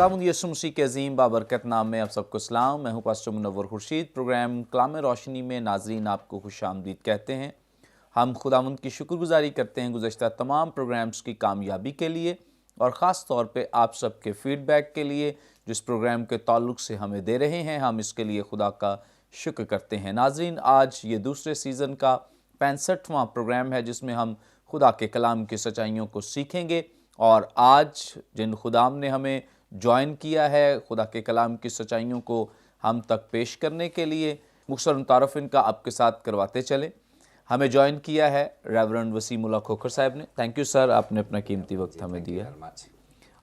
खुदावंद यीशु मसीह के अजीम बाबरकत नाम में आप सबको सलाम। मैं हूं पास्टर मुनव्वर खुर्शीद। प्रोग्राम कलाम रोशनी में नाजरीन आपको खुशामदीद कहते हैं। हम खुदावंद की शुक्रगुजारी करते हैं गुज़श्ता तमाम प्रोग्राम्स की कामयाबी के लिए और ख़ास तौर पे आप सबके फ़ीडबैक के लिए जिस प्रोग्राम के ताल्लुक़ से हमें दे रहे हैं। हम इसके लिए खुदा का शुक्र करते हैं। नाजरीन, आज ये दूसरे सीज़न का 65वां प्रोग्राम है जिसमें हम खुदा के कलाम की सच्चाइयों को सीखेंगे। और आज जिन खुदाम ने हमें ज्वाइन किया है खुदा के कलाम की सच्चाइयों को हम तक पेश करने के लिए, मुख्तसर मुतारफ़ इनका आपके साथ करवाते चले। हमें ज्वाइन किया है रेवरेंड वसीमुल्लाह खोखर साहब ने। थैंक यू सर, आपने अपना कीमती वक्त हमें दिया।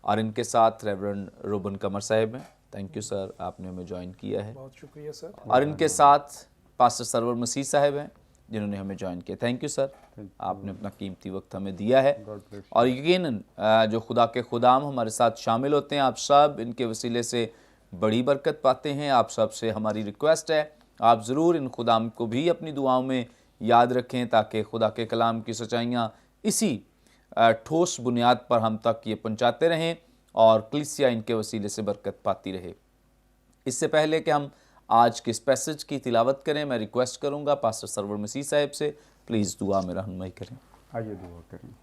और इनके साथ रेवरेंड रोबन कमर साहब हैं। थैंक यू सर, आपने हमें ज्वाइन किया है। बहुत शुक्रिया सर। और इनके साथ पास्टर सरवर मसीह साहब हैं जिन्होंने हमें ज्वाइन किया। थैंक यू सर, आपने अपना कीमती वक्त हमें दिया है। और यकीनन जो खुदा के खुदाम हमारे साथ शामिल होते हैं, आप सब इनके वसीले से बड़ी बरकत पाते हैं। आप सब से हमारी रिक्वेस्ट है, आप ज़रूर इन खुदाम को भी अपनी दुआओं में याद रखें ताकि खुदा के कलाम की सच्चाइयाँ इसी ठोस बुनियाद पर हम तक ये पहुँचाते रहें और कलीसिया इनके वसीले से बरकत पाती रहे। इससे पहले कि हम आज के इस पैसेज की तिलावत करें, मैं रिक्वेस्ट करूंगा पास्टर सरवर मसीह साहब से, प्लीज़ दुआ में रहनुमाई करें। आइए दुआ करें।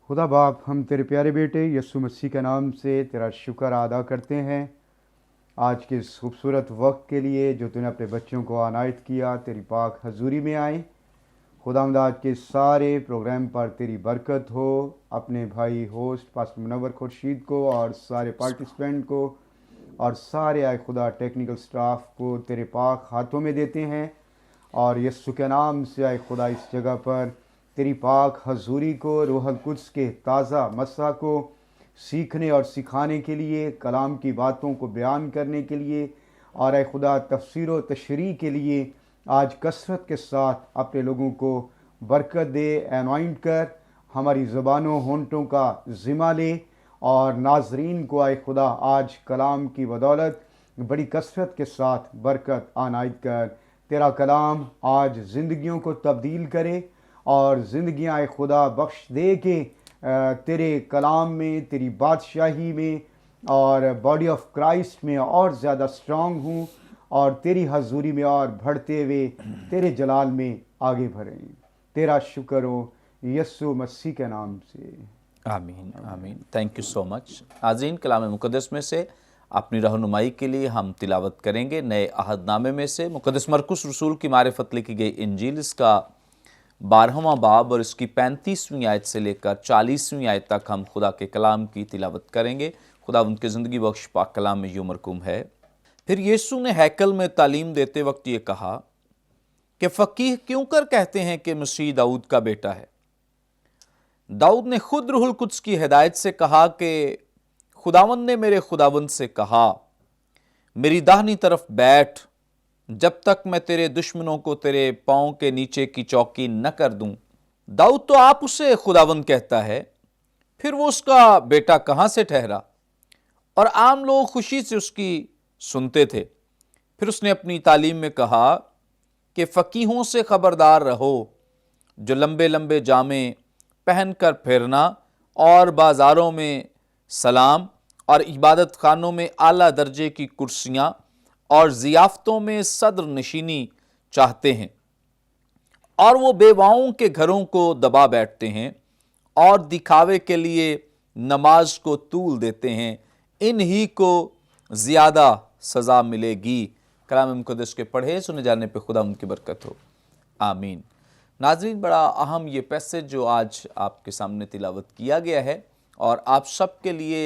खुदा बाप, हम तेरे प्यारे बेटे यीशु मसीह के नाम से तेरा शुक्र अदा करते हैं आज के इस खूबसूरत वक्त के लिए जो तूने अपने बच्चों को अनायत किया। तेरी पाक हजूरी में आए खुदावंद, आज के सारे प्रोग्राम पर तेरी बरकत हो। अपने भाई होस्ट पास्टर मुनव्वर खुर्शीद को और सारे पार्टिसिपेंट को और सारे आए खुदा टेक्निकल स्टाफ को तेरे पाक हाथों में देते हैं। और यीशु के नाम से आए खुदा इस जगह पर तेरी पाक हजूरी को, रूहुल कुद्स के ताज़ा मसा को सीखने और सिखाने के लिए, कलाम की बातों को बयान करने के लिए और आए खुदा तफसीर व तशरीह के लिए आज कसरत के साथ अपने लोगों को बरकत दे। एनॉइंट कर, हमारी ज़बानों होंठों का ज़िम्मा ले और नाजरीन को आए खुदा आज कलाम की बदौलत बड़ी कसरत के साथ बरकत आनायत कर। तेरा कलाम आज ज़िंदगियों को तब्दील करे और ज़िंदगियाँ आए खुदा बख्श दे के तेरे कलाम में, तेरी बादशाही में और बॉडी ऑफ क्राइस्ट में और ज़्यादा स्ट्रॉन्ग हूँ और तेरी हजूरी में और बढ़ते हुए तेरे जलाल में आगे बढ़ें। तेरा शुक्र हो यीशु मसीह के नाम से, आमीन आमीन। Thank you so much. नाज़रीन, कलाम मुक़द्दस में से अपनी रहनुमाई के लिए हम तिलावत करेंगे नए अहदनामे में से मुक़द्दस मरकुस रसूल की मारिफत लिखी गई इंजील, इसका 12वां बाब और इसकी 35वीं आयत से लेकर 40वीं आयत तक हम खुदा के कलाम की तिलावत करेंगे। खुदा उनकी ज़िंदगी बख्श पाक कलाम में यूँ मरकूम है। फिर यीशु ने हैकल में तालीम देते वक्त ये कहा कि फ़कीह क्यों कर कहते हैं कि मसीह दाऊद का बेटा है। दाऊद ने खुद रूहुल कुद्स की हिदायत से कहा कि खुदावंद ने मेरे खुदावंद से कहा, मेरी दाहिनी तरफ बैठ जब तक मैं तेरे दुश्मनों को तेरे पांव के नीचे की चौकी न कर दूं। दाऊद तो आप उसे खुदावंद कहता है, फिर वो उसका बेटा कहां से ठहरा? और आम लोग खुशी से उसकी सुनते थे। फिर उसने अपनी तालीम में कहा कि फ़कीहों से खबरदार रहो जो लंबे लंबे जामे पहनकर फिरना और बाज़ारों में सलाम और इबादत खानों में आला दर्जे की कुर्सियाँ और ज़ियाफ़तों में सद्र नशीनी चाहते हैं और वो बेवाओं के घरों को दबा बैठते हैं और दिखावे के लिए नमाज को तूल देते हैं। इन्हीं को ज़्यादा सज़ा मिलेगी। कलाम मुक़द्दस के पढ़े सुने जाने पे खुदा उनकी बरकत हो, आमीन। नाज़रीन, बड़ा अहम ये पैसेज जो आज आपके सामने तिलावत किया गया है और आप सब के लिए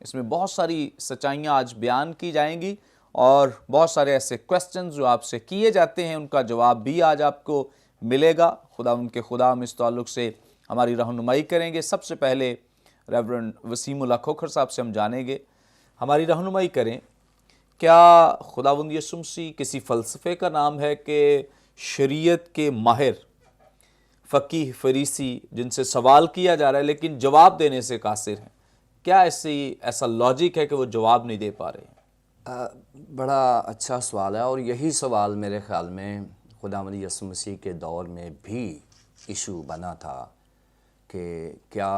इसमें बहुत सारी सच्चाइयाँ आज बयान की जाएंगी और बहुत सारे ऐसे क्वेश्चंस जो आपसे किए जाते हैं उनका जवाब भी आज आपको मिलेगा। खुदा उनके खुदा हम इस ताल्लुक़ से हमारी रहनुमाई करेंगे। सबसे पहले रेवरेंड वसीमुल्लाह खोखर साहब से हम जानेंगे, हमारी रहनुमाई करें, क्या खुदावंद यीशु मसीह किसी फ़लसफ़े का नाम है कि शरीयत के माहिर फ़कीह फरीसी जिनसे सवाल किया जा रहा है लेकिन जवाब देने से कासिर हैं? क्या ऐसा लॉजिक है कि वो जवाब नहीं दे पा रहे हैं? बड़ा अच्छा सवाल है और यही सवाल मेरे ख़्याल में खुदावंद यीशु मसीह के दौर में भी इशू बना था कि क्या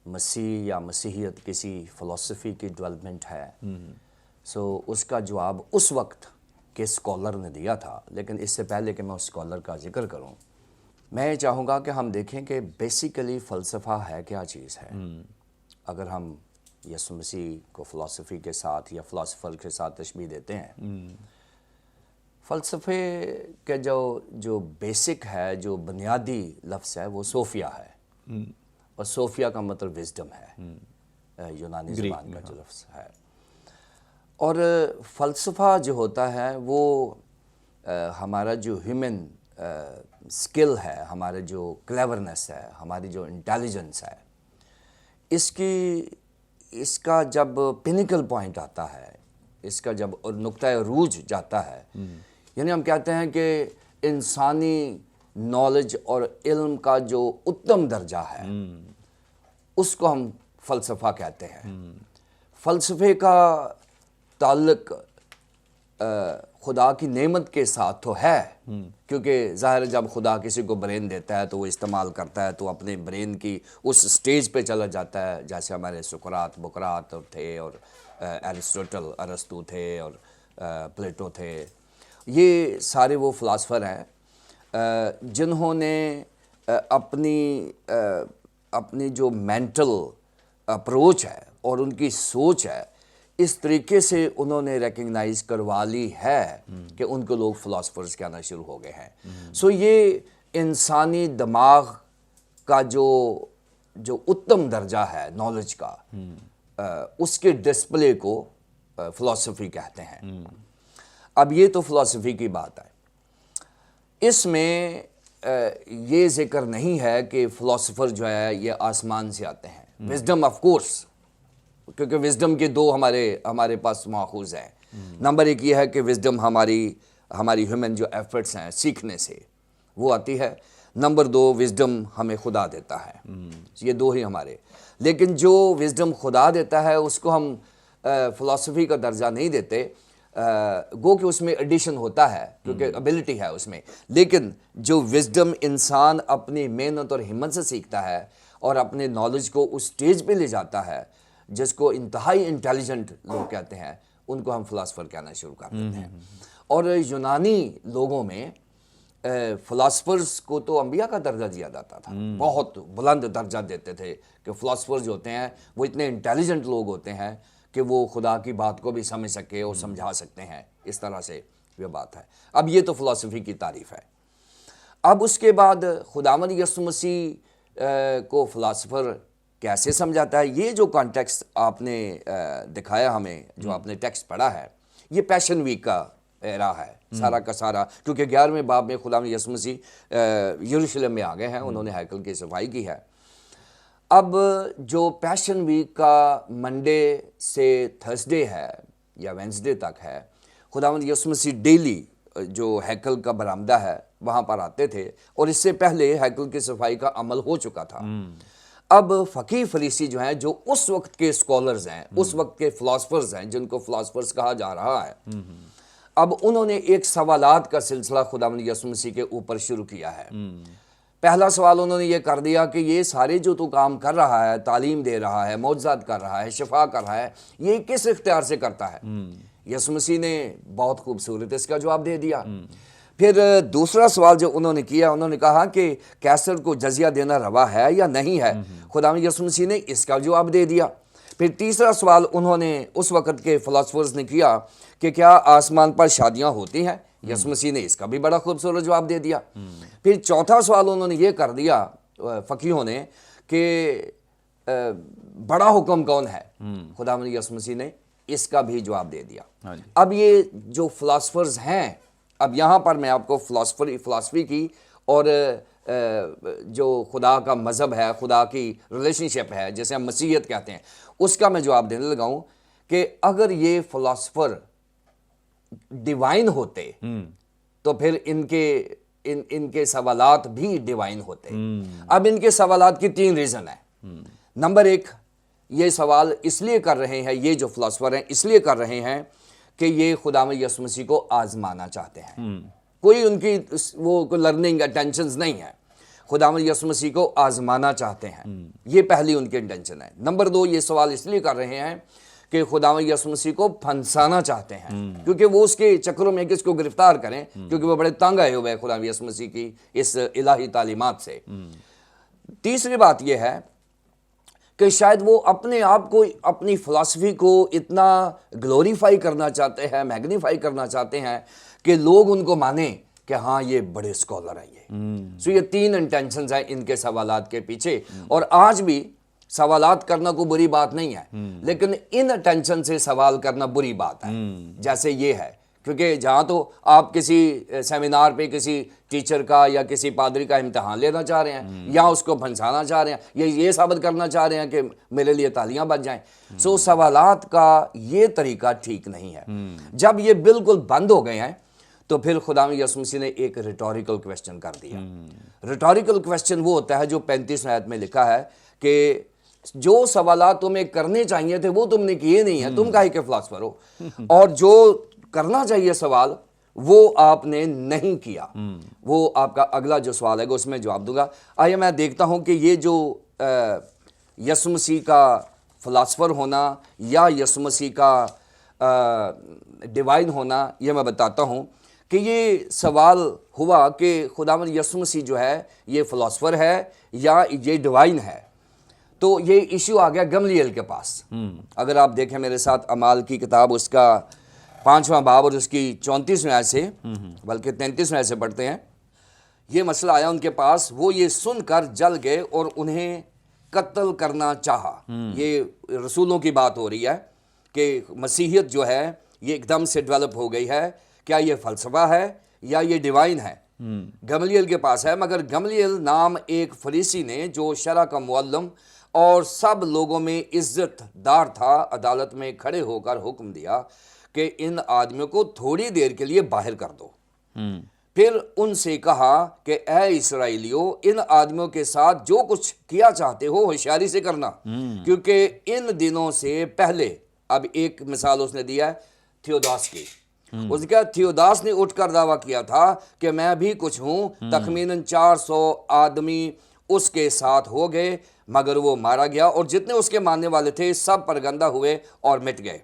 مسیح یا مسیحیت کسی فلسفی کی ڈیولپمنٹ ہے، سو اس کا جواب اس وقت کے اسکالر نے دیا تھا، لیکن اس سے پہلے کہ میں اس اسکالر کا ذکر کروں، میں چاہوں گا کہ ہم دیکھیں کہ بیسیکلی فلسفہ ہے کیا چیز ہے۔ اگر ہم یسوع مسیح کو فلسفی کے ساتھ یا فلاسفر کے ساتھ تشبیہ دیتے ہیں، فلسفے کے جو بیسک ہے، جو بنیادی لفظ ہے، وہ صوفیہ ہے، اور صوفیہ کا مطلب وزڈم ہے، یونانی زبان کا جو لفظ ہے۔ اور فلسفہ جو ہوتا ہے وہ ہمارا جو ہیومن سکل ہے، ہمارے جو کلیورنس ہے، ہماری جو انٹیلیجنس ہے، اس کا جب پینیکل پوائنٹ آتا ہے، اس کا جب نقطہ عروج جاتا ہے، یعنی ہم کہتے ہیں کہ انسانی نالج اور علم کا جو اتم درجہ ہے، اس کو ہم فلسفہ کہتے ہیں۔ فلسفے کا تعلق خدا کی نعمت کے ساتھ تو ہے، کیونکہ ظاہر ہے جب خدا کسی کو برین دیتا ہے تو وہ استعمال کرتا ہے، تو اپنے برین کی اس سٹیج پہ چلا جاتا ہے، جیسے ہمارے سقراط بقراط تھے، اور ایرسٹوٹل ارسطو تھے، اور پلیٹو تھے۔ یہ سارے وہ فلاسفر ہیں جنہوں نے اپنی جو مینٹل اپروچ ہے اور ان کی سوچ ہے، اس طریقے سے انہوں نے ریکگنائز کروا لی ہے کہ ان کو لوگ فلاسفرز کہنا شروع ہو گئے ہیں۔ سو یہ انسانی دماغ کا جو اتم درجہ ہے نالج کا، اس کے ڈسپلے کو فلاسفی کہتے ہیں۔ اب یہ تو فلاسفی کی بات ہے، اس میں یہ ذکر نہیں ہے کہ فلاسفر جو ہے یہ آسمان سے آتے ہیں۔ وزڈم آف کورس، کیونکہ وزڈم کے دو ہمارے پاس ماخوذ ہیں۔ نمبر ایک یہ ہے کہ وزڈم ہماری ہیومن جو ایفرٹس ہیں سیکھنے سے وہ آتی ہے۔ نمبر دو، وزڈم ہمیں خدا دیتا ہے۔ یہ دو ہی ہمارے، لیکن جو وزڈم خدا دیتا ہے اس کو ہم فلاسفی کا درجہ نہیں دیتے، گو کہ اس میں ایڈیشن ہوتا ہے کیونکہ ابیلٹی ہے اس میں، لیکن جو وزڈم انسان اپنی محنت اور ہمت سے سیکھتا ہے اور اپنے نالج کو اس سٹیج پہ لے جاتا ہے جس کو انتہائی انٹیلیجنٹ لوگ کہتے ہیں، ان کو ہم فلاسفر کہنا شروع کر دیتے ہیں۔ اور یونانی لوگوں میں فلاسفرز کو تو انبیاء کا درجہ دیا جاتا تھا، بہت بلند درجہ دیتے تھے کہ فلاسفر جو ہوتے ہیں وہ اتنے انٹیلیجنٹ لوگ ہوتے ہیں کہ وہ خدا کی بات کو بھی سمجھ سکے اور سمجھا سکتے ہیں، اس طرح سے یہ بات ہے۔ اب یہ تو فلاسفی کی تعریف ہے۔ اب اس کے بعد خداوند یسوع مسیح کو فلاسفر کیسے سمجھاتا ہے؟ یہ جو کانٹیکسٹ آپ نے دکھایا ہمیں، جو آپ نے ٹیکسٹ پڑھا ہے، یہ پیشن ویک کا ایرا ہے سارا کا سارا، کیونکہ 11ویں باب میں خداوند یسوع مسیح یروشلم میں آ گئے ہیں، انہوں نے ہیکل کی صفائی کی ہے۔ اب جو پیشن ویک کا منڈے سے تھرسڈے ہے یا وینسڈے تک ہے، خداوند یسوع مسیح ڈیلی جو ہیکل کا برآمدہ ہے وہاں پر آتے تھے، اور اس سے پہلے ہیکل کی صفائی کا عمل ہو چکا تھا۔ اب فقیہ فریسی جو ہیں، جو اس وقت کے اسکالرز ہیں، اس وقت کے فلاسفرز ہیں، جن کو فلاسفرز کہا جا رہا ہے، اب انہوں نے ایک سوالات کا سلسلہ خداوند یسوع مسیح کے اوپر شروع کیا ہے۔ پہلا سوال انہوں نے یہ کر دیا کہ یہ سارے جو تو کام کر رہا ہے، تعلیم دے رہا ہے، معجزات کر رہا ہے، شفا کر رہا ہے، یہ کس اختیار سے کرتا ہے؟ یسوع مسیح نے بہت خوبصورت اس کا جواب دے دیا۔ پھر دوسرا سوال جو انہوں نے کیا، انہوں نے کہا کہ کیسر کو جزیہ دینا روا ہے یا نہیں ہے؟ خداوند یسوع مسیح نے اس کا جواب دے دیا۔ پھر تیسرا سوال انہوں نے اس وقت کے فلاسفرز نے کیا کہ کیا آسمان پر شادیاں ہوتی ہیں؟ یسوع مسیح نے اس کا بھی بڑا خوبصورت جواب دے دیا۔ پھر چوتھا سوال انہوں نے یہ کر دیا فقیہوں نے کہ بڑا حکم کون ہے؟ خداوند یسوع مسیح نے اس کا بھی جواب دے دیا۔ اب یہ جو فلاسفرز ہیں، اب یہاں پر میں آپ کو فلاسفی کی اور جو خدا کا مذہب ہے، خدا کی ریلیشن شپ ہے، جیسے ہم مسیحیت کہتے ہیں، اس کا میں جواب دینے لگا ہوں کہ اگر یہ فلاسفر ڈیوائن ہوتے تو پھر ان کے سوالات بھی ڈیوائن ہوتے۔ اب ان کے سوالات کی 3 ریزن ہیں۔ نمبر 1، یہ سوال اس لیے کر رہے ہیں، یہ جو فلاسفر ہیں اس لیے کر رہے ہیں کہ یہ خداوند یسوع مسیح کو آزمانا چاہتے ہیں۔ کوئی ان کی وہ لرننگ اٹینشنز نہیں ہے، खुदावंद यीशु मसीह को आजमाना चाहते हैं। ये पहली उनकी इंटेंशन है। नंबर 2, ये सवाल इसलिए कर रहे हैं कि खुदावंद यीशु मसीह को फंसाना चाहते हैं, क्योंकि वो उसके चक्करों में किसको गिरफ्तार करें, क्योंकि वो बड़े तंग आए हुए हैं खुदावंद यीशु मसीह की इस इलाही तालीमात से। तीसरी बात यह है कि शायद वो अपने आप को, अपनी फिलॉसफी को इतना ग्लोरीफाई करना चाहते हैं, मैग्नीफाई करना चाहते हैं कि लोग उनको माने कि हाँ ये बड़े स्कॉलर हैं ये। सो ये 3 इंटेंशंस हैं इनके सवालात के पीछे। और आज भी सवालात करना कोई बुरी बात नहीं है, लेकिन इन टेंशन से सवाल करना बुरी बात है, जैसे ये है। क्योंकि जहाँ तो आप किसी सेमिनार पे किसी टीचर का या किसी पादरी का इम्तिहान लेना चाह रहे हैं, या उसको फंसाना चाह रहे हैं, या ये साबित करना चाह रहे हैं कि मेरे लिए तालियां बज जाएं। सो सवालात का ये तरीका ठीक नहीं है। जब ये बिल्कुल बंद हो गए हैं तो फिर खुदावंद यीशु मसीह ने एक रिटोरिकल क्वेश्चन कर दिया। रिटोरिकल क्वेश्चन वो होता है जो 35 आयत में लिखा है कि जो सवालात तुम्हें करने चाहिए थे वो तुमने किए नहीं है, तुम काहे के फिलॉसफर हो, और जो करना चाहिए सवाल वो आपने नहीं किया। वो आपका अगला जो सवाल है उसमें जवाब दूंगा। आइए मैं देखता हूं कि ये जो यीशु मसीह का फिलॉसफर होना या यीशु मसीह का डिवाइन होना, ये मैं बताता हूं कि ये सवाल हुआ कि खुदावंद यीशु मसीह जो है ये फिलॉसफर है या ये डिवाइन है। तो ये इश्यू आ गया गमलीएल के पास। अगर आप देखें मेरे साथ अमाल की किताब, उसका 5वां बाब और उसकी 34वें आयत से, बल्कि 33वें आयत से पढ़ते हैं। ये मसला आया उनके पास, वो ये सुनकर जल गए और उन्हें कत्ल करना चाहा। ये रसूलों की बात हो रही है कि मसीहियत जो है ये एकदम से डेवलप हो गई है। क्या ये फलसफा है या ये डिवाइन है? गमलीएल के पास है, मगर गमलीएल नाम एक फरीसी ने, जो शरा का मुअल्लिम और सब लोगों में इज्जतदार था, अदालत में खड़े होकर हुक्म दिया कि इन आदमियों को थोड़ी देर के लिए बाहर कर दो। फिर उनसे कहा कि ए इस्राएलियों, इन आदमियों के साथ जो कुछ किया चाहते हो होशियारी से करना, क्योंकि इन दिनों से पहले, अब एक मिसाल उसने दिया है थियोदास की। उसने कहा थियोदास ने उठकर दावा किया था कि मैं भी कुछ हूं, तखमीनन 400 आदमी उसके साथ हो गए, मगर वो मारा गया और जितने उसके मानने वाले थे सब परगंदा हुए और मिट गए।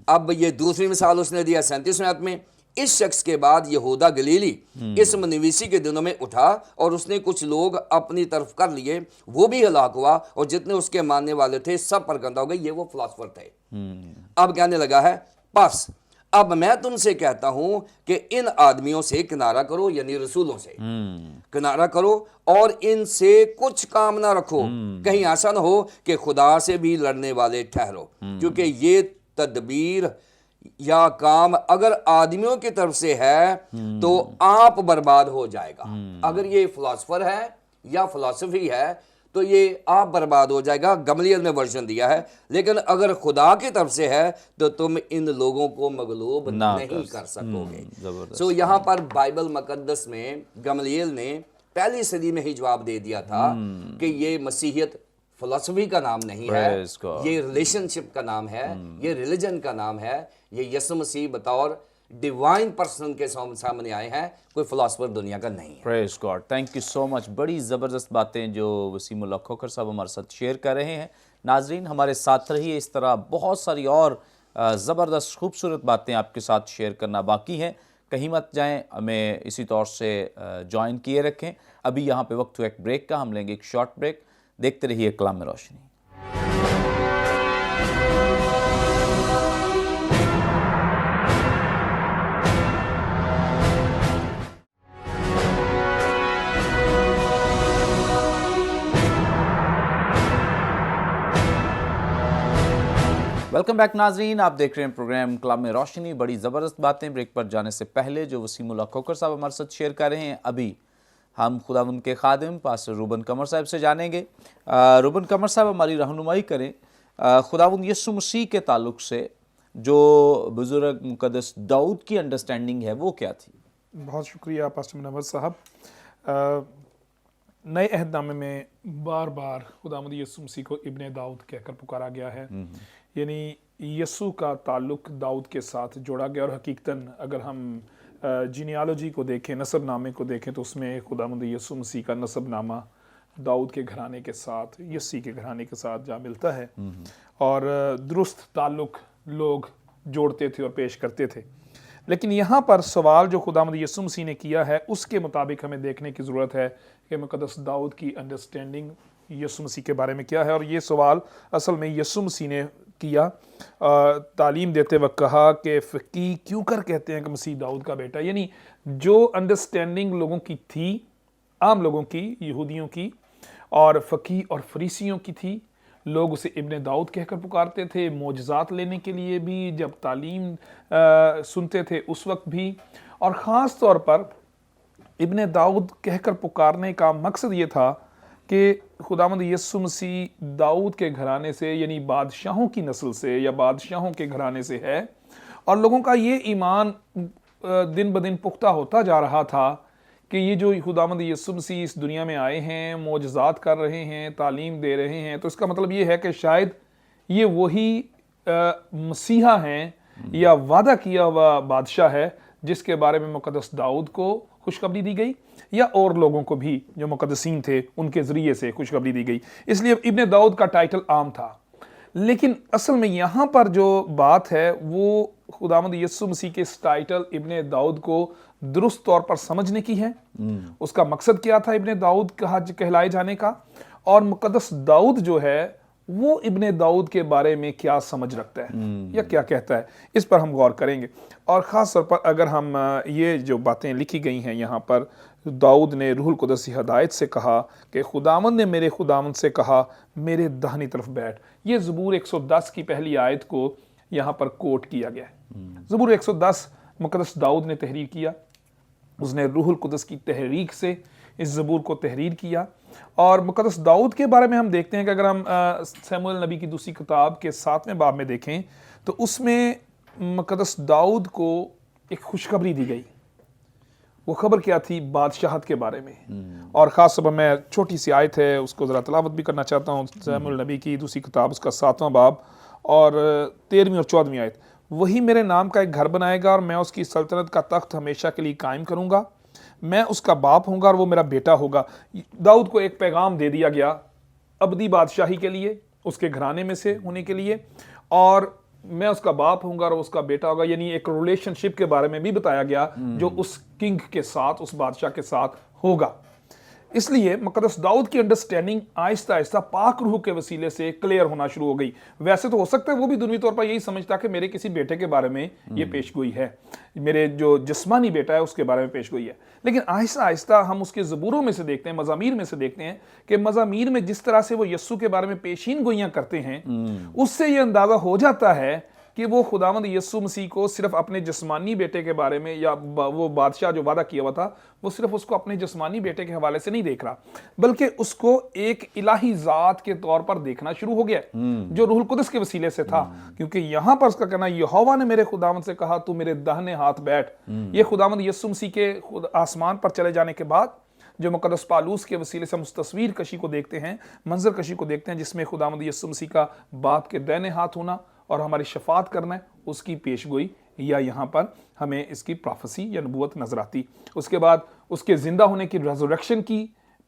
अब ये दूसरी मिसाल उसने दिया 37वें आयत में। इस शख्स के बाद यहूदा गलीली इस निवीसी के दिनों में उठा और उसने कुछ लोग अपनी तरफ कर लिए, वो भी हलाक हुआ और जितने उसके मानने वाले थे सब परगंदा हो गए। ये वो फिलॉसफर थे। अब कहने लगा है, बस अब मैं तुमसे कहता हूं कि इन आदमियों से किनारा करो, यानी रसूलों से किनारा करो और इनसे कुछ काम ना रखो, कहीं ऐसा ना हो कि खुदा से भी लड़ने वाले ठहरो, क्योंकि ये तदबीर या काम अगर आदमियों की तरफ से है तो आप बर्बाद हो जाएगा। अगर ये फिलॉसफर है या फिलॉसफी है तो ये आप बर्बाद हो जाएगा। गमलीएल ने वर्जन दिया है, लेकिन अगर खुदा की तरफ से है तो तुम इन लोगों को मगलूब नहीं कर सकोगे। सो यहाँ पर बाइबल मुकद्दस में गमलीएल ने पहली सदी में ही जवाब दे दिया था कि ये मसीहियत फिलॉसफी का नाम नहीं है, ये रिलेशनशिप का नाम है, ये रिलीजन का नाम है। ये यीशु मसीह बतौर डिवाइन पर्सन के सामने आए हैं, कोई फिलॉसफर दुनिया का नहीं है। Praise God, thank you so much. बड़ी ज़बरदस्त बातें जो वसीमुल्लाह खोखर साहब हमारे साथ शेयर कर रहे हैं। नाजरीन हमारे साथ रहिए, इस तरह बहुत सारी और ज़बरदस्त खूबसूरत बातें आपके साथ शेयर करना बाकी हैं। कहीं मत जाएं, हमें इसी तौर से ज्वाइन किए रखें। अभी यहाँ पे वक्त हुआ एक ब्रेक का, हम लेंगे एक शॉर्ट ब्रेक। देखते रहिए कलाम में रोशनी। वेलकम बैक नाजरीन, आप देख रहे हैं प्रोग्राम कलाम में रोशनी। बड़ी ज़बरदस्त बातें। ब्रेक पर जाने से पहले जो वसीमुल्लाह खोखर साहब हमारे साथ शेयर कर रहे हैं, अभी हम खुदावंद के खादिम पास्टर रूबन कमर साहब से जानेंगे। रूबन कमर साहब हमारी रहनुमाई करें, खुदावंद यीशु मसीह के ताल्लुक से जो बुजुर्ग मुकद्दस दाऊद की अंडरस्टैंडिंग है वो क्या थी? बहुत शुक्रिया पास्टर मुनव्वर साहब। नए अहदनामे में बार बार खुदावंद यीशु मसीह को इब्ने दाऊद कहकर पुकारा गया है, यानी यीशु का ताल्लुक दाऊद के साथ जोड़ा गया। और हकीकतन अगर हम जीनियालॉजी को देखें, नसब नामे को देखें, तो उसमें खुदावंद यीशु मसीह का नसब नामा दाऊद के घराने के साथ, यस्सी के घराने के साथ जा मिलता है और दुरुस्त ताल्लुक लोग जोड़ते थे और पेश करते थे। लेकिन यहाँ पर सवाल जो खुदावंद यीशु मसीह ने किया है उसके मुताबिक हमें देखने की ज़रूरत है कि मुक़द्दस दाऊद की अंडरस्टैंडिंग यीशु मसीह के बारे में क्या है। और ये सवाल असल में यीशु मसीह ने किया, तालीम देते वक्त कहा कि फ़कीह क्यों कर कहते हैं कि मसीह दाऊद का बेटा। यानी जो अंडरस्टैंडिंग लोगों की थी, आम लोगों की, यहूदियों की और फ़कीह और फरीसियों की थी, लोग उसे इब्ने दाऊद कहकर पुकारते थे। मोजज़ात लेने के लिए भी, जब तालीम सुनते थे उस वक्त भी, और ख़ास तौर पर इब्ने दाऊद कहकर पुकारने का मकसद ये था कि खुदावंद यीशु मसीह दाऊद के घराने से, यानी बादशाहों की नस्ल से या बादशाहों के घराने से है। और लोगों का ये ईमान दिन ब दिन पुख्ता होता जा रहा था कि ये जो खुदावंद यीशु मसीह इस दुनिया में आए हैं, मोजज़ात कर रहे हैं, तालीम दे रहे हैं, तो इसका मतलब ये है कि शायद ये वही मसीहा हैं या वादा किया हुआ बादशाह है जिसके बारे में मुक़द्दस दाऊद को खुशखबरी दी गई, या और लोगों को भी जो मुक़द्दसीन थे उनके ज़रिए से खुशखबरी दी गई। इसलिए इब्ने दाऊद का टाइटल आम था। लेकिन असल में यहाँ पर जो बात है वो खुदावंद यीशु मसीह के इस टाइटल इब्ने दाऊद को दुरुस्त तौर पर समझने की है। उसका मकसद क्या था इब्ने दाऊद कहलाए जाने का, और मुक़द्दस दाऊद जो है वो इब्ने दाऊद के बारे में क्या समझ रखता है या क्या कहता है, इस पर हम गौर करेंगे। और ख़ास तौर पर अगर हम ये जो बातें लिखी गई हैं यहाँ पर, दाऊद ने रूहुल कुद्दस की हदायत से कहा कि खुदावंद ने मेरे खुदावंद से कहा मेरे दाहिनी तरफ बैठ। ये ज़बूर 110 की पहली आयत को यहाँ पर कोट किया गया है। ज़बूर 110 मुक़द्दस दाऊद ने तहरीर किया, उसने रूहुल कुद्दस की तहरीक से इस ज़बूर को तहरीर किया। और मुक़द्दस दाऊद के बारे में हम देखते हैं कि अगर हम शमूएल नबी की दूसरी किताब के 7वें बाब में देखें तो उसमें मुक़द्दस दाऊद को एक खुशखबरी दी गई। वो खबर क्या थी? बादशाहत के बारे में। और ख़ास तौर पर मैं छोटी सी आयत है उसको ज़रा तलावत भी करना चाहता हूँ। शमूएल नबी की दूसरी किताब उसका 7वां बाब और 13वीं और 14वीं आयत। वही मेरे नाम का एक घर बनाएगा और मैं उसकी सल्तनत का तख्त हमेशा के लिए कायम करूँगा। मैं उसका बाप होऊंगा और वो मेरा बेटा होगा। दाऊद को एक पैगाम दे दिया गया अबदी बादशाही के लिए, उसके घराने में से होने के लिए, और मैं उसका बाप होऊंगा और उसका बेटा होगा। यानी एक रिलेशनशिप के बारे में भी बताया गया जो उस किंग के साथ, उस बादशाह के साथ होगा। इसलिए मुक़द्दस दाऊद की अंडरस्टैंडिंग आहिस्ता आहिस्ता पाक रूह के वसीले से क्लियर होना शुरू हो गई। वैसे तो हो सकता है वो भी दुनियावी तौर पर यही समझता कि मेरे किसी बेटे के बारे में ये पेशगोई है, मेरे जो जिस्मानी बेटा है उसके बारे में पेशगोई है। लेकिन आहिस्ता आहिस्ता हम उसके ज़बूरों में से देखते हैं, मज़ामीर में से देखते हैं कि मज़ामीर में जिस तरह से वो यस्सु के बारे में पेशीन गोइयाँ करते हैं, उससे ये अंदाज़ा हो जाता है कि वो खुदावंद यीशु मसीह को सिर्फ अपने जिस्मानी बेटे के बारे में, या वो बादशाह जो वादा किया हुआ था, वो सिर्फ उसको अपने जिस्मानी बेटे के हवाले से नहीं देख रहा, बल्कि उसको एक इलाही ज़ात के तौर पर देखना शुरू हो गया जो रूहुल कुद्दस के वसीले से था। क्योंकि यहाँ पर उसका कहना, यहोवा ने मेरे खुदावंद से कहा तू मेरे दाहिने हाथ बैठ। ये खुदावंद यीशु मसीह के आसमान पर चले जाने के बाद जो मुक़द्दस पालूस के वसीले से हम उस तस्वीर कशी को देखते हैं, मंजर कशी को देखते हैं, जिसमें खुदावंद यीशु मसीह का बाप के दाहिने हाथ होना और हमारी शफात करना है, उसकी पेशगोई या यहाँ पर हमें इसकी प्रोफेसी या नबूवत नजर आती। उसके बाद उसके ज़िंदा होने की रेज़रेक्शन की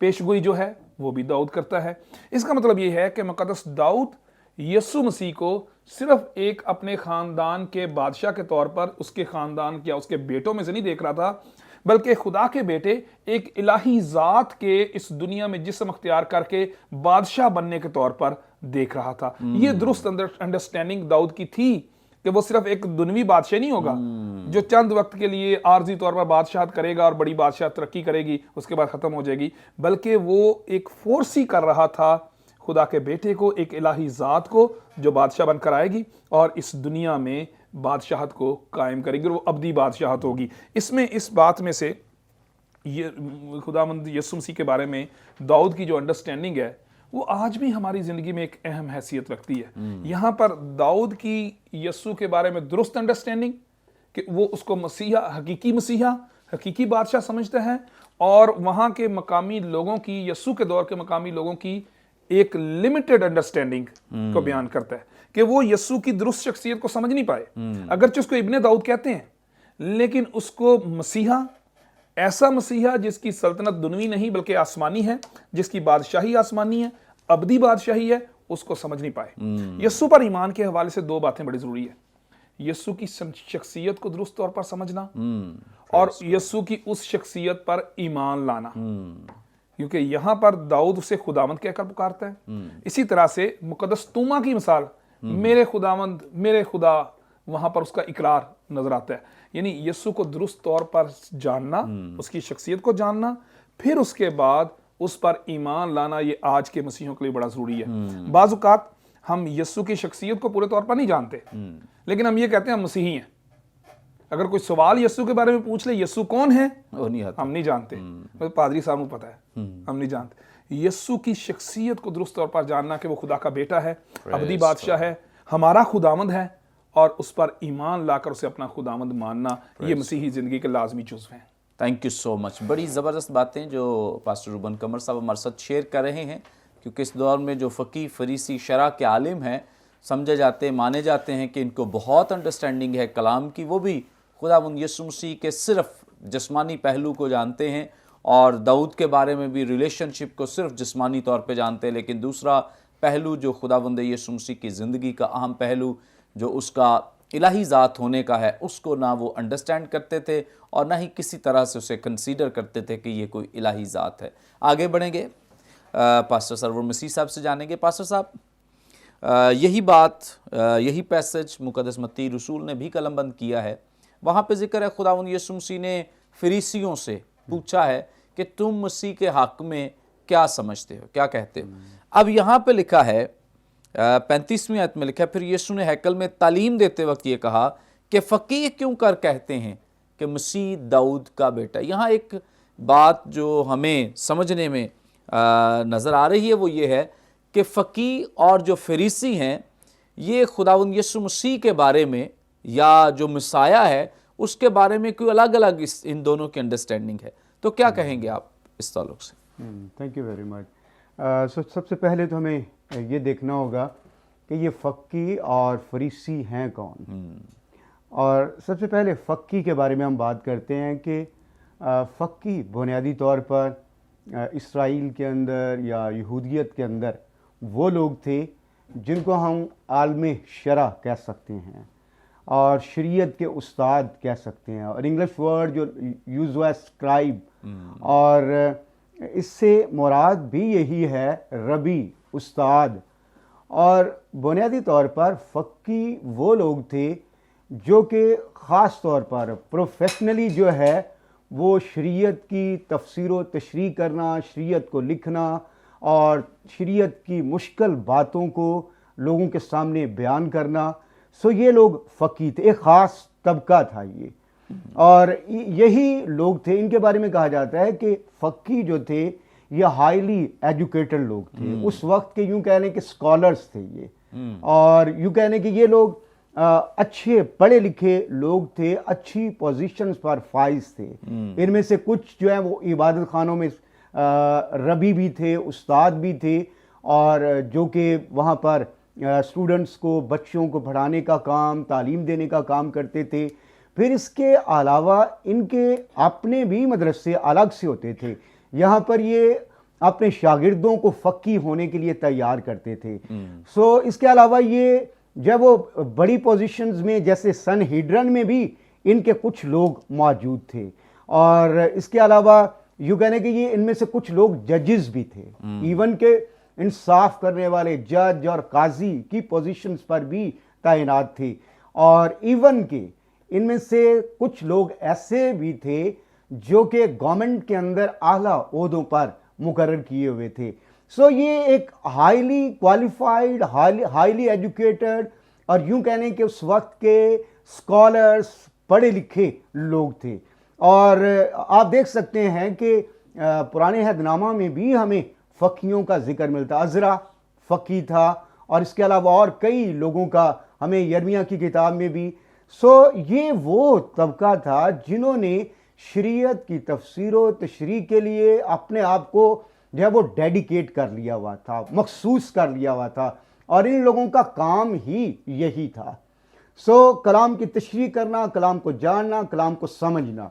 पेशगोई जो है वो भी दाऊद करता है। इसका मतलब ये है कि मुक़द्दस दाऊद यीशु मसीह को सिर्फ एक अपने ख़ानदान के बादशाह के तौर पर, उसके ख़ानदान या उसके बेटों में से नहीं देख रहा था, बल्कि खुदा के बेटे एक इलाही ज़ात के इस दुनिया में जिस्म अख्तियार करके बादशाह बनने के तौर पर देख रहा था। ये दुरुस्त अंडरस्टैंडिंग दाऊद की थी कि वो सिर्फ एक दुनवी बादशाह नहीं होगा जो चंद वक्त के लिए आर्जी तौर पर बादशाहत करेगा और बड़ी बादशाह तरक्की करेगी, उसके बाद ख़त्म हो जाएगी, बल्कि वो एक फोर्स ही कर रहा था खुदा के बेटे को, एक इलाही ज़ात को जो बादशाह बनकर आएगी और इस दुनिया में बादशाहत को कायम करेगी, और वो अबदी बादशाहत होगी। इसमें इस बात में से ये खुदावंद यीशु मसीह के बारे में दाऊद की जो अंडरस्टैंडिंग है वो आज भी हमारी ज़िंदगी में एक अहम हैसियत रखती है। यहाँ पर दाऊद की यीशु के बारे में दुरुस्त अंडरस्टैंडिंग कि वो उसको मसीहा, हकीकी बादशाह समझता है, और वहाँ के मकामी लोगों की, यीशु के दौर के मकामी लोगों की एक लिमिटेड अंडरस्टैंडिंग को बयान करता है कि वो यीशु की दुरुस्त शख्सियत को समझ नहीं पाए। अगरचे उसको इब्ने दाऊद कहते हैं, लेकिन उसको मसीहा, ऐसा मसीहा जिसकी सल्तनत दुनवी नहीं बल्कि आसमानी है, जिसकी बादशाही आसमानी है, अबदी बादशाही है, उसको समझ नहीं पाए। यस्सु पर ईमान के हवाले से दो बातें बड़ी जरूरी है। यस्सु की शख्सियत को दुरुस्त तौर पर समझना और यस्सु की उस शख्सियत पर ईमान लाना, क्योंकि यहां पर दाऊद उसे खुदावंद कहकर पुकारता है। इसी तरह से मुकद्दस तूमा की मिसाल, मेरे खुदावंद, मेरे खुदा, वहां पर उसका इकरार नजर आता है। यानी यस्सु को दुरुस्त तौर पर जानना, उसकी शख्सियत को जानना, फिर उसके बाद उस पर ईमान लाना, ये आज के मसीहों के लिए बड़ा जरूरी है। बाज़ औक़ात हम यस्सु की शख्सियत को पूरे तौर पर नहीं जानते, लेकिन हम ये कहते हैं हम मसीही हैं। अगर कोई सवाल यस्सु के बारे में पूछ ले, यस्सु कौन है, वो नहीं आता। हम नहीं जानते। तो पादरी साहब को पता है, हम नहीं जानते। यस्सु की शख्सियत को दुरुस्त तौर पर जानना कि वो खुदा का बेटा है, अबदी बादशाह है, हमारा खुदावंद है, और उस पर ईमान लाकर उसे अपना खुदावंद मानना, ये मसीही जिंदगी के लाजमी जुज़्व हैं। Thank you so much. बड़ी ज़बरदस्त बातें जो पास्टर रूबन कमर साहब हमारे साथ शेयर कर रहे हैं, क्योंकि इस दौर में जो फ़कीह, फरीसी, शरअ के आलिम हैं, समझे जाते, माने जाते हैं कि इनको बहुत अंडरस्टैंडिंग है कलाम की, वो भी खुदावंद यीशु मसीह के सिर्फ जिस्मानी पहलू को जानते हैं, और दाऊद के बारे में भी रिलेशनशिप को सिर्फ जिस्मानी तौर पे जानते हैं, लेकिन दूसरा पहलू जो खुदावंद यीशु मसीह की ज़िंदगी का अहम पहलू जो उसका इलाही ज़ात होने का है, उसको ना वो अंडरस्टैंड करते थे और ना ही किसी तरह से उसे कंसीडर करते थे कि ये कोई इलाही ज़ात है। आगे बढ़ेंगे, पास्टर सरवर मसीह साहब से जानेंगे। पास्टर साहब, यही बात, यही पैसेज मुकद्दस मत्ती रसूल ने भी कलमबंद किया है। वहाँ पे जिक्र है खुदावंद यीशु मसीह ने फरीसियों से पूछा है कि तुम मसीह के हक में क्या समझते हो, क्या कहते हो। अब यहाँ पे लिखा है 35वीं आयत में लिखा है, फिर यीशु ने हैकल में तालीम देते वक्त ये कहा कि फ़कीह क्यों कर कहते हैं कि मसीह दाऊद का बेटा। यहाँ एक बात जो हमें समझने में नज़र आ रही है वो ये है कि फ़कीह और जो फरीसी हैं, ये खुदावंद यीशु मसीह के बारे में या जो मसाया है उसके बारे में कोई अलग अलग इन दोनों की अंडरस्टैंडिंग है। तो क्या कहेंगे आप इस ताल्लुक से? Thank you very much. सबसे पहले तो हमें ये देखना होगा कि ये फ़कीह और फरीसी हैं कौन। और सबसे पहले फ़कीह के बारे में हम बात करते हैं कि फ़कीह बुनियादी तौर पर इसराइल के अंदर या यहूदियत के अंदर वो लोग थे जिनको हम आलम शरअ कह सकते हैं और शरीयत के उस्ताद कह सकते हैं, और इंग्लिश वर्ड जो यूज़ हुआ स्क्राइब, और इससे मुराद भी यही है रबी, उस्ताद। और बुनियादी तौर पर फ़कीह वो लोग थे जो कि ख़ास तौर पर प्रोफेशनली जो है वो शरीयत की तफसीर व तशरीह करना, शरीयत को लिखना और शरीयत की मुश्किल बातों को लोगों के सामने बयान करना। सो ये लोग फ़कीह थे, एक ख़ास तबका था ये, और यही लोग थे। इनके बारे में कहा जाता है कि फ़कीह जो थे ये हाईली एजुकेटेड लोग थे, उस वक्त के यूँ कहने के स्कॉलर्स थे ये, और यूँ कहने कि ये लोग अच्छे पढ़े लिखे लोग थे, अच्छी पोजीशंस पर फाइज थे। इनमें से कुछ जो है वो इबादत खानों में रबी भी थे, उस्ताद भी थे, और जो कि वहाँ पर स्टूडेंट्स को, बच्चों को पढ़ाने का काम, तालीम देने का काम करते थे। फिर इसके अलावा इनके अपने भी मदरसे अलग से होते थे, यहाँ पर ये अपने शागिर्दों को फ़कीह होने के लिए तैयार करते थे। सो इसके अलावा ये जब वो बड़ी पोजीशंस में जैसे सनहिड्रन में भी इनके कुछ लोग मौजूद थे, और इसके अलावा यूँ कहने कि ये इनमें से कुछ लोग जजेस भी थे, इवन के इंसाफ करने वाले जज और काजी की पोजीशंस पर भी तैनात थे, और इवन के इनमें से कुछ लोग ऐसे भी थे जो कि गवर्नमेंट के अंदर आला ओहदों पर मुकर्रर किए हुए थे। सो ये एक हाईली क्वालिफाइड, हाईली एजुकेटेड और यूं कहने के उस वक्त के स्कॉलर्स, पढ़े लिखे लोग थे। और आप देख सकते हैं कि पुराने अहदनामा में भी हमें फ़कीहों का जिक्र मिलता। अज़रा फ़कीह था, और इसके अलावा और कई लोगों का हमें यर्मिया की किताब में भी। सो ये वो तबका था जिन्होंने शरीयत की तफसीर व तशरीह के लिए अपने आप को जो है वो डेडिकेट कर लिया हुआ था, मखसूस कर लिया हुआ था, और इन लोगों का काम ही यही था। سو کلام کی تشریح کرنا، کلام کو جاننا، کلام کو سمجھنا،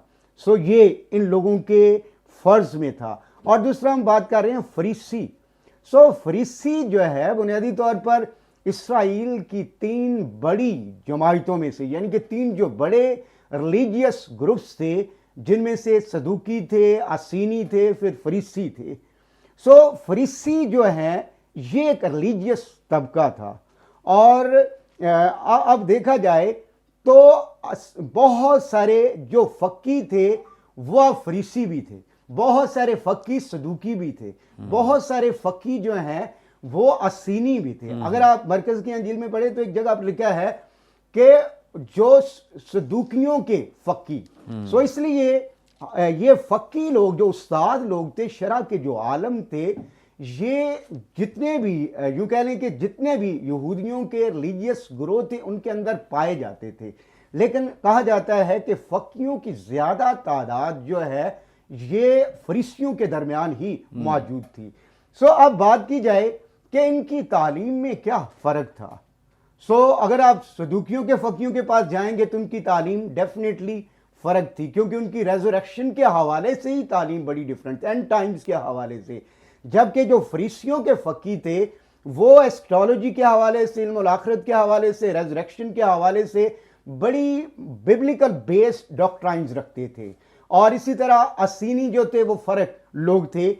سو یہ ان لوگوں کے فرض میں تھا۔ اور دوسرا ہم بات کر رہے ہیں فریسی۔ سو فریسی جو ہے بنیادی طور پر اسرائیل کی 3 بڑی جماعتوں میں سے، یعنی کہ 3 جو بڑے ریلیجیس گروپس تھے، جن میں سے صدوقی تھے، اسینی تھے، پھر فریسی تھے۔ سو فریسی جو ہے یہ ایک ریلیجیس طبقہ تھا، اور اب دیکھا جائے تو بہت سارے جو فقی تھے وہ فریسی بھی تھے، بہت سارے فقی صدوقی بھی تھے، بہت سارے فقی جو ہیں وہ اسینی بھی تھے۔ اگر آپ مرکز کی انجیل میں پڑھیں تو ایک جگہ پر لکھا ہے کہ جو صدوقیوں کے فقی، سو اس لیے یہ فقی لوگ جو استاد لوگ تھے، شرع کے جو عالم تھے، یہ جتنے بھی یوں کہہ لیں کہ جتنے بھی یہودیوں کے ریلیجیس گروہ تھے ان کے اندر پائے جاتے تھے، لیکن کہا جاتا ہے کہ فقیوں کی زیادہ تعداد جو ہے یہ فریسیوں کے درمیان ہی موجود تھی۔ سو اب بات کی جائے کہ ان کی تعلیم میں کیا فرق تھا۔ سو اگر آپ صدوقیوں کے فقیوں کے پاس جائیں گے تو ان کی تعلیم ڈیفینیٹلی فرق تھی، کیونکہ ان کی ریزریکشن کے حوالے سے ہی تعلیم بڑی ڈیفرنٹ، اینڈ ٹائمز کے حوالے سے، جبکہ جو فریسیوں کے فقی تھے وہ ایسٹرالوجی کے حوالے سے، علم الآخرت کے حوالے سے، ریزریکشن کے حوالے سے بڑی ببلیکل بیسڈ ڈاکٹرائنز رکھتے تھے۔ اور اسی طرح اسینی جو تھے وہ فرق لوگ تھے۔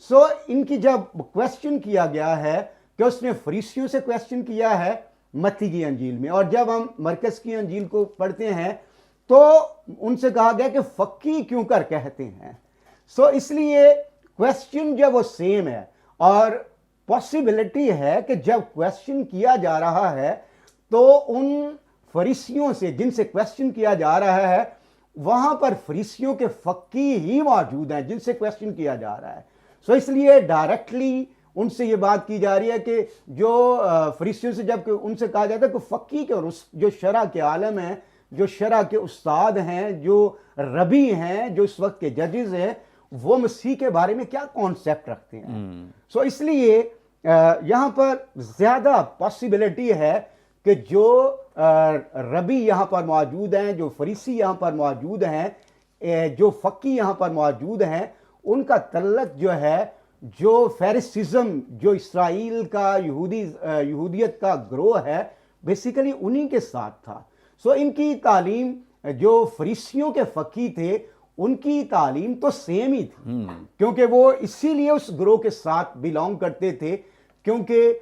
سو ان کی جب کویسچن کیا گیا ہے کہ اس نے فریسیوں سے کویسچن کیا ہے متی کی انجیل میں، اور جب ہم مرکز کی انجیل کو پڑھتے ہیں تو ان سے کہا گیا کہ فقی کیوں کر کہتے ہیں۔ سو اس لیے کویسچن جب وہ سیم ہے، اور پاسبلٹی ہے کہ جب کویسچن کیا جا رہا ہے تو ان فریسیوں سے جن سے کویسچن کیا جا رہا ہے وہاں پر فریسیوں کے فقی ہی موجود ہیں جن سے کویسچن کیا جا رہا ہے۔ سو اس لیے ڈائریکٹلی ان سے یہ بات کی جا رہی ہے کہ جو فریسیوں سے جب ان سے کہا جاتا ہے کہ فقی کے جو شرع کے عالم ہیں، جو شرع کے استاد ہیں، جو ربی ہیں، جو اس وقت کے ججز ہیں، وہ مسیح کے بارے میں کیا کانسیپٹ رکھتے ہیں۔ سو اس لیے یہاں پر زیادہ پاسبلٹی ہے کہ جو ربی یہاں پر موجود ہیں، جو فریسی یہاں پر موجود ہیں، جو فقی یہاں پر موجود ہیں، ان کا تعلق جو ہے جو فیریسزم جو اسرائیل کا یہودیت کا گروہ ہے بیسیکلی انہی کے ساتھ تھا۔ سو ان کی تعلیم جو فریسیوں کے فقی تھے ان کی تعلیم تو سیم ہی تھی، کیونکہ وہ اسی لیے اس گروہ کے ساتھ بیلانگ کرتے تھے، کیونکہ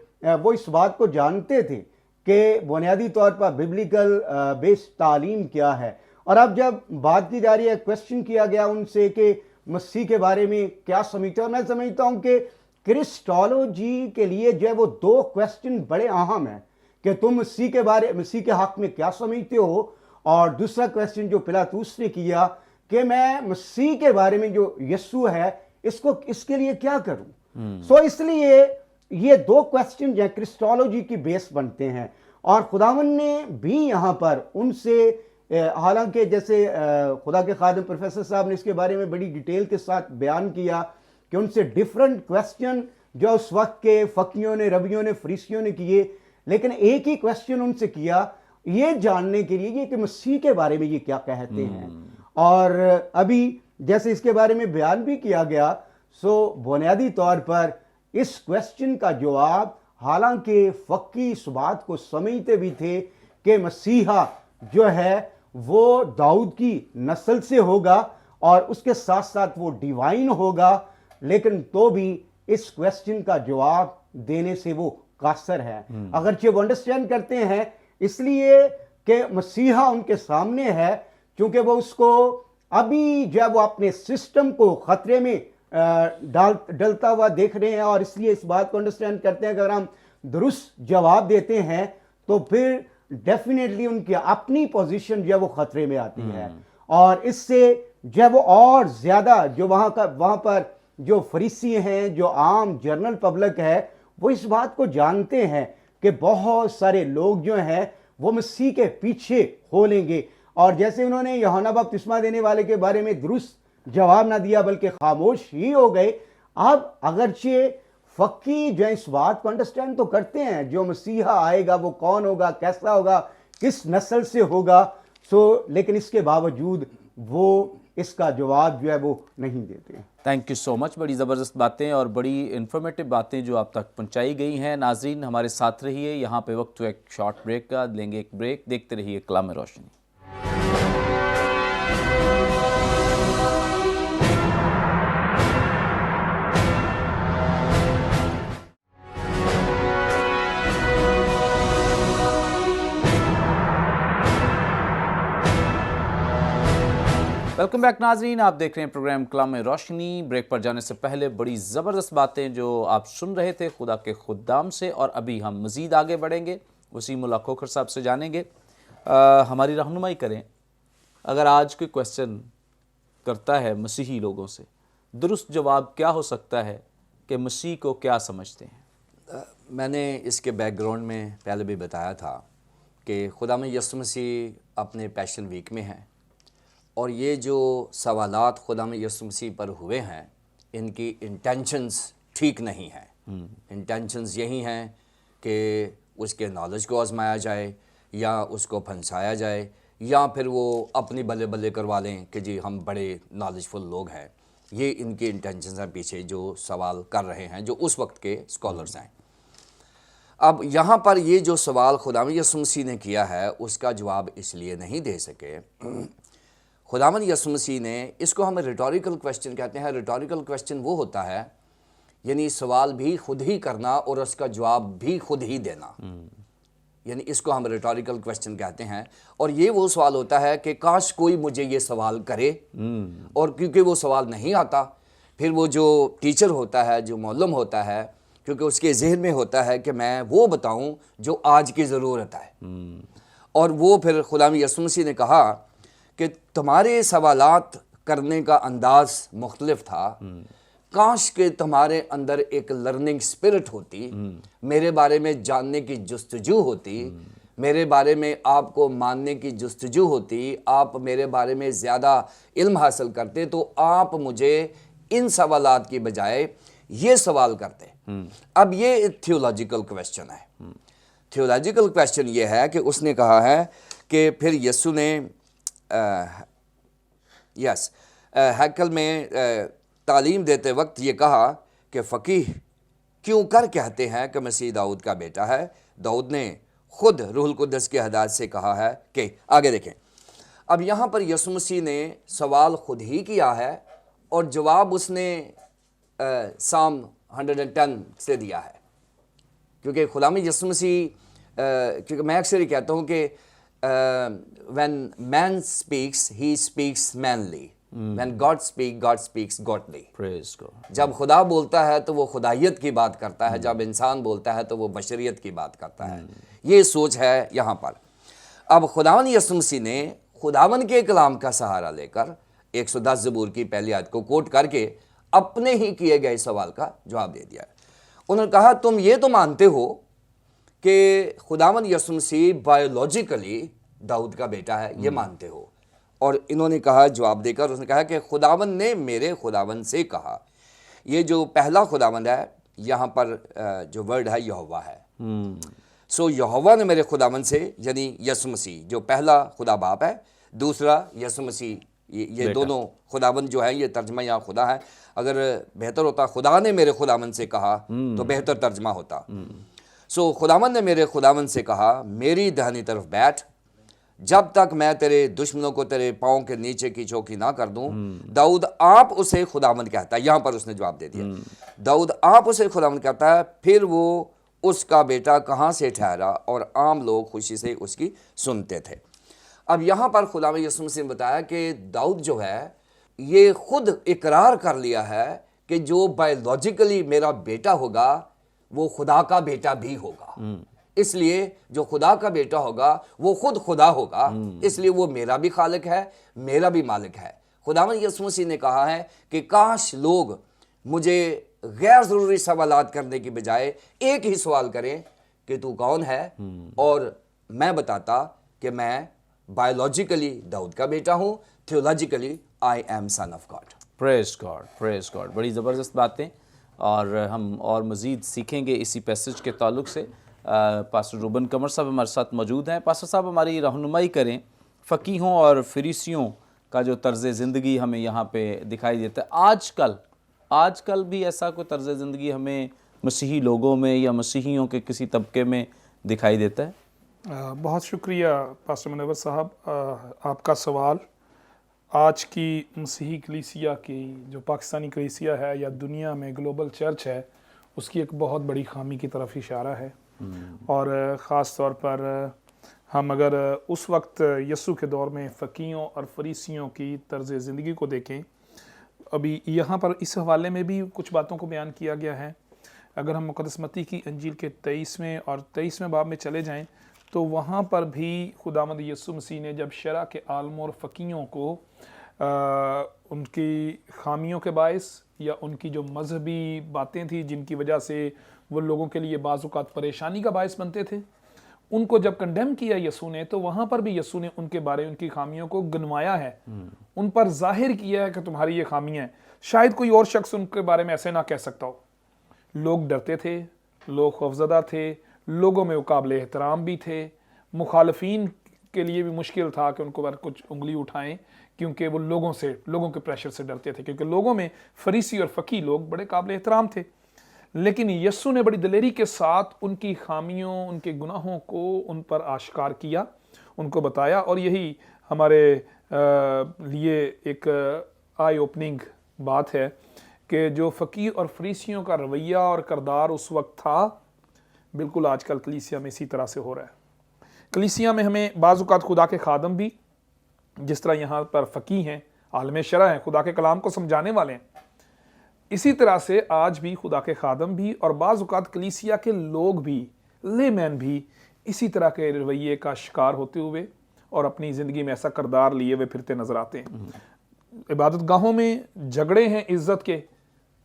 وہ اس بات کو جانتے تھے کہ بنیادی طور پر ببلیکل بیس تعلیم کیا ہے۔ اور اب جب بات کی جا رہی ہے، کویسچن کیا گیا ان سے کہ مسیح کے بارے میں کیا سمجھتے ہو، میں سمجھتا ہوں کہ کرسٹالوجی کے لیے جو ہے وہ 2 کویسچن بڑے اہم ہیں کہ تم مسیح کے حق میں کیا سمجھتے ہو، اور دوسرا کویسچن جو پلاطوس نے کیا کہ میں مسیح کے بارے میں جو یسوع ہے اس کے لیے کیا کروں۔ سو اس لیے یہ 2 کویسچن جو ہیں کرسٹالوجی کی بیس بنتے ہیں، اور خداوند نے بھی یہاں پر ان سے حالانکہ جیسے خدا کے خادم پروفیسر صاحب نے اس کے بارے میں بڑی ڈیٹیل کے ساتھ بیان کیا کہ ان سے ڈیفرنٹ کویسچن جو اس وقت کے فقیوں نے، ربیوں نے، فریسیوں نے کیے، لیکن ایک ہی کویسچن ان سے کیا یہ جاننے کے لیے کہ مسیح کے بارے میں یہ کیا کہتے ہیں۔ اور ابھی جیسے اس کے بارے میں بیان بھی کیا گیا، سو بنیادی طور پر اس کویسچن کا جواب، حالانکہ فقی اس بات کو سمجھتے بھی تھے کہ مسیحا جو ہے وہ داؤد کی نسل سے ہوگا اور اس کے ساتھ ساتھ وہ ڈیوائن ہوگا، لیکن تو بھی اس کویسچن کا جواب دینے سے وہ قاصر ہے۔ اگرچہ وہ انڈرسٹینڈ کرتے ہیں اس لیے کہ مسیحا ان کے سامنے ہے، کیونکہ وہ اس کو ابھی جب وہ اپنے سسٹم کو خطرے میں ڈلتا ہوا دیکھ رہے ہیں، اور اس لیے اس بات کو انڈرسٹینڈ کرتے ہیں کہ اگر ہم درست جواب دیتے ہیں تو پھر ڈیفینیٹلی ان کی اپنی پوزیشن جو ہے وہ خطرے میں آتی ہے، اور اس سے جو ہے وہ اور زیادہ جو وہاں پر جو فریسی ہیں، جو عام جنرل پبلک ہے، وہ اس بات کو جانتے ہیں کہ بہت سارے لوگ جو ہیں وہ مسیح کے پیچھے ہو لیں گے، اور جیسے انہوں نے یوحنا بپتسمہ دینے والے کے بارے میں درست جواب نہ دیا بلکہ خاموش ہی ہو گئے۔ اب اگرچہ فقی جو اس بات کو انڈرسٹینڈ تو کرتے ہیں جو مسیحا آئے گا وہ کون ہوگا، کیسا ہوگا، किस नस्ल से होगा। लेकिन इसके बावजूद वो इसका जवाब जो है वो नहीं देते। Thank you so much. बड़ी ज़बरदस्त बातें और बड़ी इन्फॉर्मेटिव बातें जो आप तक पहुंचाई गई हैं। नाज़रीन हमारे साथ रहिए। यहाँ पे वक्त हुआ एक शॉर्ट ब्रेक का, लेंगे एक ब्रेक, देखते रहिए कलाम रोशनी। वेलकम बैक नाजरीन, आप देख रहे हैं प्रोग्राम कलाम रोशनी। ब्रेक पर जाने से पहले बड़ी ज़बरदस्त बातें जो आप सुन रहे थे खुदा के खुद्दाम से, और अभी हम मज़ीद आगे बढ़ेंगे, वसीमुल्लाह खोखर साहब से जानेंगे। हमारी रहनुमाई करें, अगर आज कोई क्वेश्चन करता है मसीही लोगों से, दुरुस्त जवाब क्या हो सकता है कि मसीह को क्या समझते हैं? मैंने इसके बैकग्राउंड में पहले भी बताया था कि खुदा में यीशु मसीह अपने पैशन वीक में हैं, और ये जो सवालात खुदा में यीशु मसीह पर हुए हैं, इनकी इंटेंशंस ठीक नहीं हैं। इंटेंशंस यही हैं कि उसके नॉलेज को आजमाया जाए, या उसको फंसाया जाए, या फिर वो अपनी बल्ले बल्ले करवा लें कि जी हम बड़े नॉलेजफुल लोग हैं। ये इनकी इंटेंशंस हैं पीछे जो सवाल कर रहे हैं, जो उस वक्त के स्कॉलर्स हैं। अब यहाँ पर ये जो सवाल खुदावंद यीशु मसीह ने किया है, उसका जवाब इसलिए नहीं दे सके। खुदावंद यीशु मसीह ने, इसको हम रिटोरिकल क्वेश्चन कहते हैं। रिटोरिकल क्वेश्चन वो होता है, यानी सवाल भी खुद ही करना और उसका जवाब भी खुद ही देना, यानी इसको हम रिटोरिकल क्वेश्चन कहते हैं। और ये वो सवाल होता है कि काश कोई मुझे ये सवाल करे, और क्योंकि वो सवाल नहीं आता, फिर वो जो टीचर होता है, जो मौलम होता है, क्योंकि उसके जहन में होता है कि मैं वो बताऊं जो आज की ज़रूरत है। और वो फिर खुदावंद यीशु मसीह ने कहा कि तुम्हारे सवालात करने का अंदाज मुख्तलिफ था, काश के तुम्हारे अंदर एक लर्निंग स्पिरिट होती, मेरे बारे में जानने की जुस्तजू होती, मेरे बारे में आपको मानने की जुस्तजू होती, आप मेरे बारे में ज़्यादा इल्म हासिल करते, तो आप मुझे इन सवालात की बजाय ये सवाल करते। अब ये थियोलॉजिकल क्वेश्चन है। थियोलॉजिकल क्वेश्चन ये है कि उसने कहा है कि फिर यीशु ने हैकल में तालीम देते वक्त ये कहा कि फ़कीह क्यों कर कहते हैं कि मसीह दाऊद का बेटा है। दाऊद ने खुद रूहुल कुद्दस के हदायत से कहा है कि, आगे देखें, अब यहाँ पर यीशु मसीह ने सवाल खुद ही किया है और जवाब उसने साम 110 से दिया है। क्योंकि खुदावंद यीशु मसीह, क्योंकि मैं अक्सर ही कहता हूँ कि when man speaks, he speaks manly. When God speaks godly. Praise God. जब खुदा बोलता है तो वो खुदाइयत की बात करता है, जब इंसान बोलता है तो वो बशरियत की बात करता है। ये सोच है यहाँ पर। अब खुदावंद यीशु मसीह ने खुदावंद के कलाम का सहारा लेकर 110 ज़बूर की पहली आयत को कोट करके अपने ही किए गए सवाल का जवाब दे दिया। उन्होंने कहा, तुम ये तो मानते हो कि खुदावंद यीशु मसीह बायोलॉजिकली दाऊद का बेटा है, ये मानते हो। और इन्होंने कहा, जवाब देकर उसने कहा कि खुदावंद ने मेरे खुदावंद से कहा। ये जो पहला खुदावंद है, यहाँ पर जो वर्ड है यहोवा है। सो यहोवा ने मेरे खुदावंद से, यानी यीशु मसीह जो पहला खुदा बाप है, दूसरा यीशु मसीह, ये दोनों खुदावंद जो है, ये तर्जमा यहाँ खुदा है। अगर बेहतर होता खुदा ने मेरे खुदावंद से कहा तो बेहतर तर्जमा होता। सो खुदावंद ने मेरे खुदावंद से कहा, मेरी दाहिनी तरफ बैठ जब तक मैं तेरे दुश्मनों को तेरे पाँव के नीचे की चौकी ना कर दूं। दाऊद आप उसे खुदावंद कहता है। यहाँ पर उसने जवाब दे दिया, दाऊद आप उसे खुदावंद कहता है, फिर वो उसका बेटा कहाँ से ठहरा, और आम लोग खुशी से उसकी सुनते थे। अब यहाँ पर खुदावंद यीशु मसीह ने बताया कि दाऊद जो है, ये खुद इकरार कर लिया है कि जो बायोलॉजिकली मेरा बेटा होगा वो खुदा का बेटा भी होगा। इसलिए जो खुदा का बेटा होगा वो खुद खुदा होगा, इसलिए वो मेरा भी खालिक है, मेरा भी मालिक है। खुदावंद यीशु मसीह ने कहा है कि काश लोग मुझे गैर ज़रूरी सवालात करने की बजाय एक ही सवाल करें कि तू कौन है, और मैं बताता कि मैं बायोलॉजिकली दाऊद का बेटा हूँ, theologically I am son of God. Praise God, praise God. बड़ी ज़बरदस्त बातें, और हम और मज़ीद सीखेंगे इसी पैसेज के ताल्लुक से। पास्टर रूबन कमर साहब हमारे साथ मौजूद हैं। पास्टर साहब हमारी रहनुमाई करें, फ़कीहों और फरीसियों का जो तर्ज़ ज़िंदगी हमें यहाँ पे दिखाई देता है, आजकल भी ऐसा कोई तर्ज़ ज़िंदगी हमें मसीही लोगों में या मसीहियों के किसी तबके में दिखाई देता है? बहुत शुक्रिया पास्टर मुनव्वर साहब, आपका सवाल आज की मसीही कलीसिया की, जो पाकिस्तानी कलीसिया है या दुनिया में ग्लोबल चर्च है, उसकी एक बहुत बड़ी खामी की तरफ इशारा है। और ख़ास तौर पर हम अगर उस वक्त यस्सु के दौर में फ़कीहों और फरीसियों की तर्ज़ ज़िंदगी को देखें, अभी यहाँ पर इस हवाले में भी कुछ बातों को बयान किया गया है। अगर हम मुक़द्दस मत्ती की अंजील के 23वें और 23वें बाब में चले जाएं, तो वहाँ पर भी खुदावंद यीशु मसीह ने जब शरा के आलमों और फ़कीहों को उनकी खामियों के बायस या उनकी जो मजहबी बातें थी जिनकी वजह से वो लोगों के लिए बाज़ औक़ात परेशानी का बायस बनते थे, उनको जब कंडेम किया यीशु ने, तो वहाँ पर भी यीशु ने उनके बारे में उनकी खामियों को गिनवाया है, उन पर जाहिर किया है कि तुम्हारी ये खामियाँ हैं। शायद कोई और शख्स उनके बारे में ऐसे ना कह सकता हो। लोग डरते थे, लोग खौफज़दा थे, लोगों में काबिल एहतराम भी थे, मुखालफीन के लिए भी मुश्किल था कि उनको पर कुछ उंगली उठाएं, क्योंकि वो लोगों के प्रेशर से डरते थे, क्योंकि लोगों में फरीसी और फ़की लोग बड़े काबिल एहतराम थे। लेकिन यीशु ने बड़ी दिलेरी के साथ उनकी खामियों, उनके गुनाहों को उन पर आश्कार किया, उनको बताया। और यही हमारे लिए एक आई ओपनिंग बात है कि जो फ़की और फरीसियों का रवैया और किरदार उस वक्त था, बिल्कुल आजकल कलीसिया में इसी तरह से हो रहा है। कलीसिया में हमें बाज़ औक़ात खुदा के खादम भी, जिस तरह यहाँ पर फ़की हैं, आलम शरा हैं, खुदा के कलाम को समझाने वाले हैं, इसी तरह से आज भी खुदा के खादम भी और बाज़ औक़ात कलीसिया के लोग भी, लेमैन भी इसी तरह के रवैये का शिकार होते हुए और अपनी ज़िंदगी में ऐसा किरदार लिए हुए फिरते नज़र आते हैं। इबादत गाहों में झगड़े हैं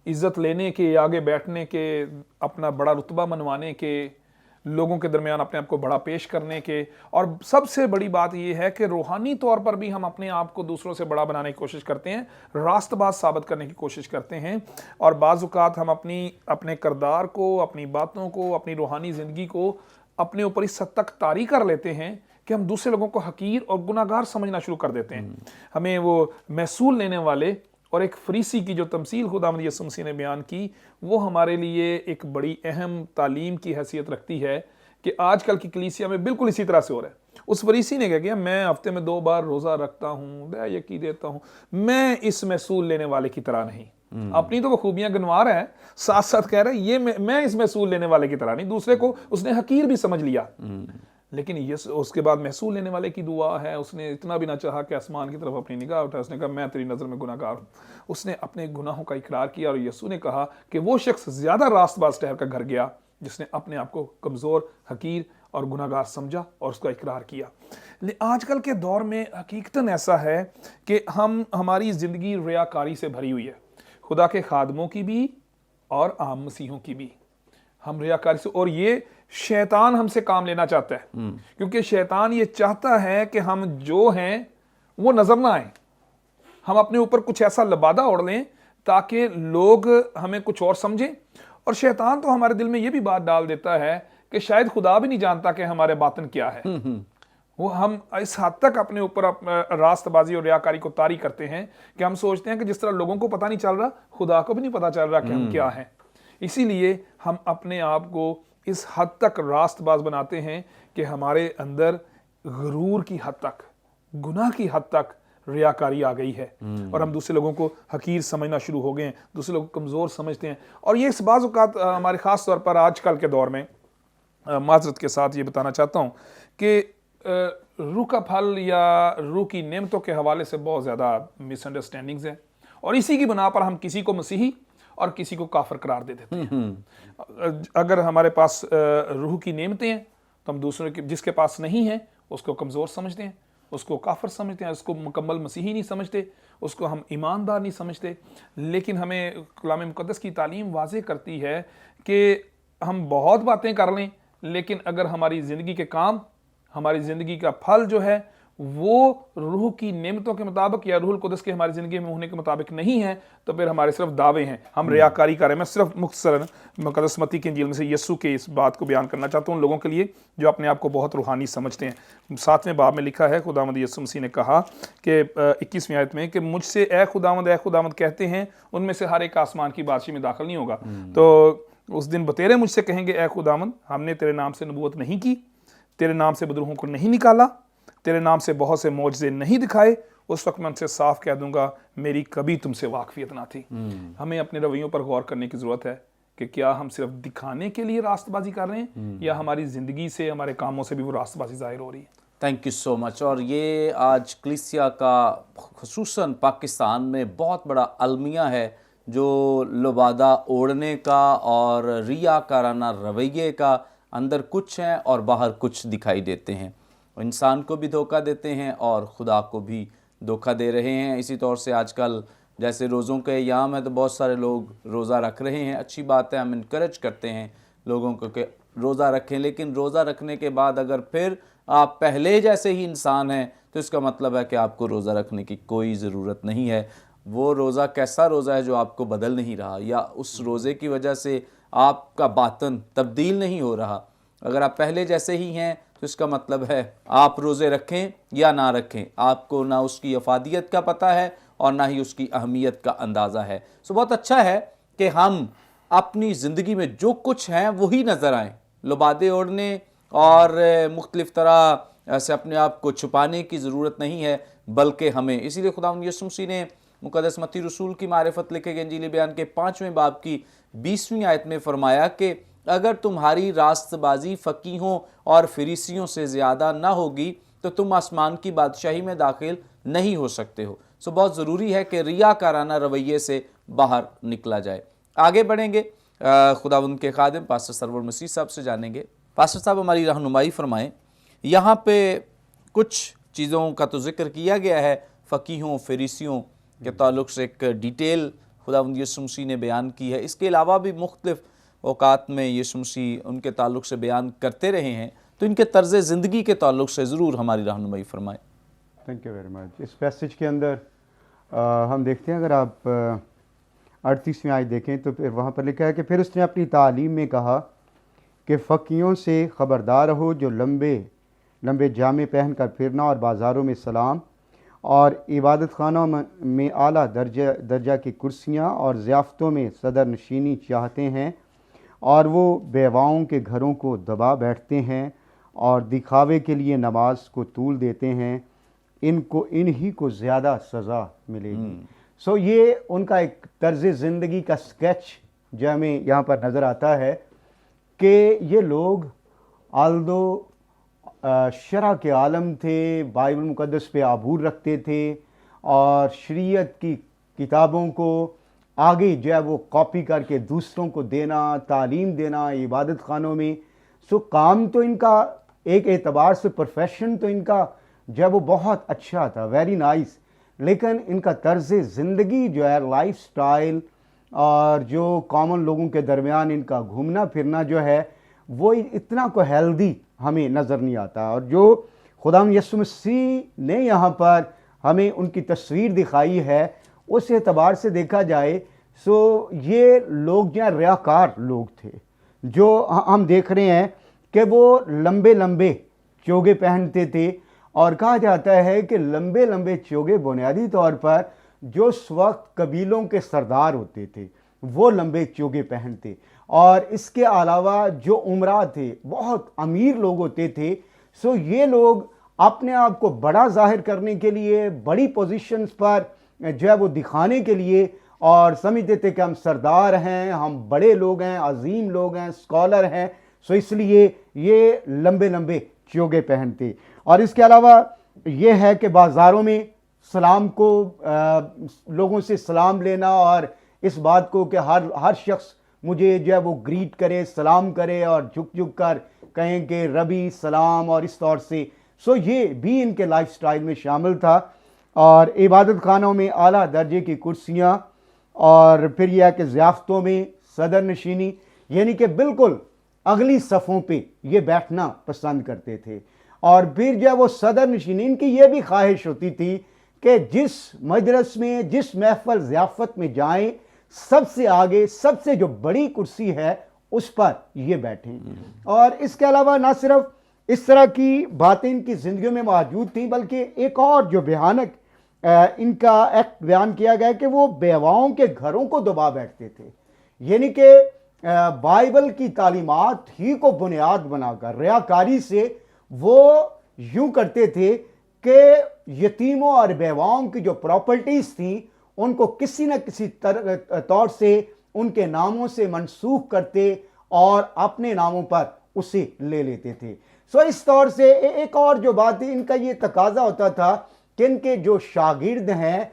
इज़्ज़त लेने के, आगे बैठने के, अपना बड़ा रुतबा मनवाने के, लोगों के दरमियान अपने आप को बड़ा पेश करने के। और सबसे बड़ी बात यह है कि रूहानी तौर पर भी हम अपने आप को दूसरों से बड़ा बनाने की कोशिश करते हैं, रास्तबाज साबित करने की कोशिश करते हैं। और बाज़ औक़ात हम अपने किरदार को, अपनी बातों को, अपनी रूहानी ज़िंदगी को अपने ऊपर इस हद तक तारी कर लेते हैं कि हम दूसरे लोगों को हकीर और गुनाहगार समझना शुरू कर देते हैं। हमें वो महसूल लेने वाले और एक फरीसी की जो तमसील खुदावंद यीशु मसीह ने बयान की, वो हमारे लिए एक बड़ी अहम तालीम की हैसियत रखती है कि आजकल की कलीसिया में बिल्कुल इसी तरह से हो रहा है। उस फरीसी ने क्या किया, मैं हफ्ते में 2 बार रोज़ा रखता हूँ, यकी देता हूँ, मैं इस महसूल लेने वाले की तरह नहीं। अपनी तो वो खूबियाँ गिनवा रहा है, साथ साथ कह रहा है ये मैं इस महसूल लेने वाले की तरह नहीं। दूसरे को उसने हकीर भी समझ लिया। लेकिन ये उसके बाद महसूल लेने वाले की दुआ है, उसने इतना भी ना चाहा कि आसमान की तरफ अपनी निगाह उठाए, उसने कहा मैं तेरी नज़र में गुनाहगार हूँ। उसने अपने गुनाहों का इकरार किया और यीशु ने कहा कि वो शख्स ज़्यादा रास्तबाज ठहर कर घर गया जिसने अपने आप को कमज़ोर, हकीर और गुनाहगार समझा और उसका इकरार किया। लेकिन आजकल के दौर में हकीकतन ऐसा है कि हमारी ज़िंदगी रियाकारी से भरी हुई है, खुदा के खादमों की भी और आम मसीहों की भी। हम रियाकारी से, और ये शैतान हमसे काम लेना चाहता है, क्योंकि शैतान ये चाहता है कि हम जो हैं वो नजर ना आए, हम अपने ऊपर कुछ ऐसा लबादा ओढ़ लें ताकि लोग हमें कुछ और समझें। और शैतान तो हमारे दिल में ये भी बात डाल देता है कि शायद खुदा भी नहीं जानता कि हमारे बातन क्या है। वो हम इस हद तक अपने ऊपर रास्तबाजी और रियाकारी को तारी करते हैं कि हम सोचते हैं कि जिस तरह लोगों को पता नहीं चल रहा, खुदा को भी नहीं पता चल रहा कि हम क्या हैं। इसीलिए हम अपने आप को इस हद तक रास्तबाज बनाते हैं कि हमारे अंदर गुरूर की हद तक, गुनाह की हद तक रियाकारी आ गई है और हम दूसरे लोगों को हकीर समझना शुरू हो गए हैं, दूसरे लोगों को कमज़ोर समझते हैं। और ये इस बाज़ औक़ात हमारे ख़ास तौर पर आजकल के दौर में, माज़रत के साथ ये बताना चाहता हूँ कि रूह का फल या रूह की नेमतों के हवाले से बहुत ज़्यादा मिसअंडरस्टैंडिंग्स हैं, और इसी की बना पर हम किसी को मसीही और किसी को काफिर करार दे देते हैं। अगर हमारे पास रूह की नेमतें हैं तो हम दूसरे के, जिसके पास नहीं है, उसको कमज़ोर समझते हैं, उसको काफिर समझते हैं, उसको मुकम्मल मसीही नहीं समझते, उसको हम ईमानदार नहीं समझते। लेकिन हमें कलाम मुक़द्दस की तालीम वाज़ेह करती है कि हम बहुत बातें कर लें, लेकिन अगर हमारी ज़िंदगी के काम, हमारी ज़िंदगी का फल जो है وہ روح کی نعمتوں کے مطابق یا روح القدس کے ہماری زندگی میں ہونے کے مطابق نہیں ہے تو پھر ہمارے صرف دعوے ہیں, ہم ریاکاری کر رہے ہیں. میں صرف مختصراً مقدس متی کی انجیل میں سے یسوع کے اس بات کو بیان کرنا چاہتا ہوں ان لوگوں کے لیے جو اپنے آپ کو بہت روحانی سمجھتے ہیں. 7ویں باب میں لکھا ہے خداوند یسوع مسیح نے کہا کہ 21ویں آیت میں کہ مجھ سے اے خداوند کہتے ہیں ان میں سے ہر ایک آسمان کی بادشاہی میں داخل نہیں ہوگا. تو اس دن بتیرے مجھ سے کہیں گے اے خداوند ہم نے تیرے نام سے نبوت نہیں کی, تیرے نام سے بدروہوں کو نہیں نکالا, تیرے نام سے بہت سے معجزے نہیں دکھائے. اس وقت میں ان سے صاف کہہ دوں گا میری کبھی تم سے واقفیت نہ تھی. ہمیں اپنے رویوں پر غور کرنے کی ضرورت ہے کہ کیا ہم صرف دکھانے کے لیے راست بازی کر رہے ہیں یا ہماری زندگی سے ہمارے کاموں سے بھی وہ راست بازی ظاہر ہو رہی ہے. تھینک یو سو مچ. اور یہ آج کلیسیا کا خصوصاً پاکستان میں بہت بڑا المیہ ہے جو لبادہ اوڑھنے کا اور ریاکارانہ رویے کا, اندر کچھ ہیں اور باہر کچھ دکھائی دیتے ہیں, انسان کو بھی دھوکہ دیتے ہیں اور خدا کو بھی دھوکہ دے رہے ہیں. اسی طور سے آج کل جیسے روزوں کا ایام ہے تو بہت سارے لوگ روزہ رکھ رہے ہیں, اچھی بات ہے, ہم انکریج کرتے ہیں لوگوں کو کہ روزہ رکھیں, لیکن روزہ رکھنے کے بعد اگر پھر آپ پہلے جیسے ہی انسان ہیں تو اس کا مطلب ہے کہ آپ کو روزہ رکھنے کی کوئی ضرورت نہیں ہے. وہ روزہ کیسا روزہ ہے جو آپ کو بدل نہیں رہا, یا اس روزے کی وجہ سے آپ کا باطن تبدیل نہیں ہو رہا. اگر آپ پہلے جیسے ہی ہیں تو اس کا مطلب ہے آپ روزے رکھیں یا نہ رکھیں, آپ کو نہ اس کی افادیت کا پتہ ہے اور نہ ہی اس کی اہمیت کا اندازہ ہے. بہت اچھا ہے کہ ہم اپنی زندگی میں جو کچھ ہیں وہی نظر آئیں, لبادے اوڑھنے اور مختلف طرح سے اپنے آپ کو چھپانے کی ضرورت نہیں ہے, بلکہ ہمیں, اسی لیے خداوند یسوع مسیح نے مقدس متی رسول کی معرفت لکھے گئے انجیل بیان کے 5ویں باب کی 20ویں آیت میں فرمایا کہ اگر تمہاری راست بازی فقیہوں اور فریسیوں سے زیادہ نہ ہوگی تو تم آسمان کی بادشاہی میں داخل نہیں ہو سکتے ہو. بہت ضروری ہے کہ ریاکارانہ رویے سے باہر نکلا جائے. آگے بڑھیں گے, خداوند کے خادم پاسٹر سرور مسیح صاحب سے جانیں گے. پاسٹر صاحب ہماری رہنمائی فرمائیں, یہاں پہ کچھ چیزوں کا تو ذکر کیا گیا ہے, فقیہوں فریسیوں کے تعلق سے ایک ڈیٹیل خداوند یسوع مسیح نے بیان کی ہے. اس کے علاوہ بھی مختلف اوقات میں یسوع مسیح ان کے تعلق سے بیان کرتے رہے ہیں, تو ان کے طرز زندگی کے تعلق سے ضرور ہماری رہنمائی فرمائیں. Thank you very much. اس پیسج کے اندر ہم دیکھتے ہیں, اگر آپ 38ویں آیت دیکھیں تو پھر وہاں پر لکھا ہے کہ پھر اس نے اپنی تعلیم میں کہا کہ فقیوں سے خبردار رہو جو لمبے لمبے جامے پہن کر پھرنا اور بازاروں میں سلام اور عبادت خانوں میں اعلیٰ درجہ کی کرسیاں اور ضیافتوں میں صدر نشینی چاہتے ہیں, اور وہ بیواؤں کے گھروں کو دبا بیٹھتے ہیں اور دکھاوے کے لیے نماز کو طول دیتے ہیں, انہی کو زیادہ سزا ملے گی. یہ ان کا ایک طرز زندگی کا سکیچ جو ہمیں یہاں پر نظر آتا ہے کہ یہ لوگ آلدو شرع کے عالم تھے, بائبل مقدس پہ عبور رکھتے تھے اور شریعت کی کتابوں کو آگے جو ہے وہ کاپی کر کے دوسروں کو دینا, تعلیم دینا عبادت خانوں میں. کام تو ان کا ایک اعتبار سے پروفیشن تو ان کا جو ہے وہ بہت اچھا تھا, ویری نائس, لیکن ان کا طرز زندگی جو ہے لائف سٹائل اور جو کامن لوگوں کے درمیان ان کا گھومنا پھرنا جو ہے وہ اتنا کو ہیلدی ہمیں نظر نہیں آتا. اور جو خداوند یسوع مسیح نے یہاں پر ہمیں ان کی تصویر دکھائی ہے اس اعتبار سے دیکھا جائے یہ لوگ جو ریاکار لوگ تھے, جو ہم دیکھ رہے ہیں کہ وہ لمبے لمبے چوگے پہنتے تھے, اور کہا جاتا ہے کہ لمبے لمبے چوگے بنیادی طور پر جو اس وقت قبیلوں کے سردار ہوتے تھے وہ لمبے چوگے پہنتے, اور اس کے علاوہ جو عمرا تھے بہت امیر لوگ ہوتے تھے. یہ لوگ اپنے آپ کو بڑا ظاہر کرنے کے لیے, بڑی پوزیشنز پر جو ہے وہ دکھانے کے لیے, اور سمجھتے تھے کہ ہم سردار ہیں, ہم بڑے لوگ ہیں, عظیم لوگ ہیں, اسکالر ہیں, اس لیے یہ لمبے لمبے چوگے پہنتے. اور اس کے علاوہ یہ ہے کہ بازاروں میں سلام کو لوگوں سے سلام لینا, اور اس بات کو کہ ہر شخص مجھے جو ہے وہ گریٹ کرے, سلام کرے اور جھک جھک کر کہیں کہ ربی سلام, اور اس طور سے یہ بھی ان کے لائف سٹائل میں شامل تھا. اور عبادت خانوں میں اعلیٰ درجے کی کرسیاں, اور پھر یہ ہے کہ ضیافتوں میں صدر نشینی, یعنی کہ بالکل اگلی صفوں پہ یہ بیٹھنا پسند کرتے تھے. और फिर जो है वो सदर नशीनीन की ये भी ख्वाहिश होती थी कि जिस मजलिस में, जिस महफल ज़ियाफ़त में जाएं, सबसे आगे, सबसे जो बड़ी कुर्सी है उस पर ये बैठें। और इसके अलावा ना सिर्फ इस तरह की बातें इनकी ज़िंदगी में मौजूद थी, बल्कि एक और जो भयानक इनका एक्ट बयान किया गया कि वो बेवाओं के घरों को दबा बैठते थे। यानी कि बाइबल की तालीमात ही को बुनियाद बनाकर रियाकारी से वो यूं करते थे कि यतीमों और बेवाओं की जो प्रॉपर्टीज़ थी उनको किसी न किसी तौर से उनके नामों से मनसूख करते और अपने नामों पर उसे ले लेते थे। सो इस तौर से एक और जो बात है, इनका ये तकाजा होता था कि इनके जो शागिर्द हैं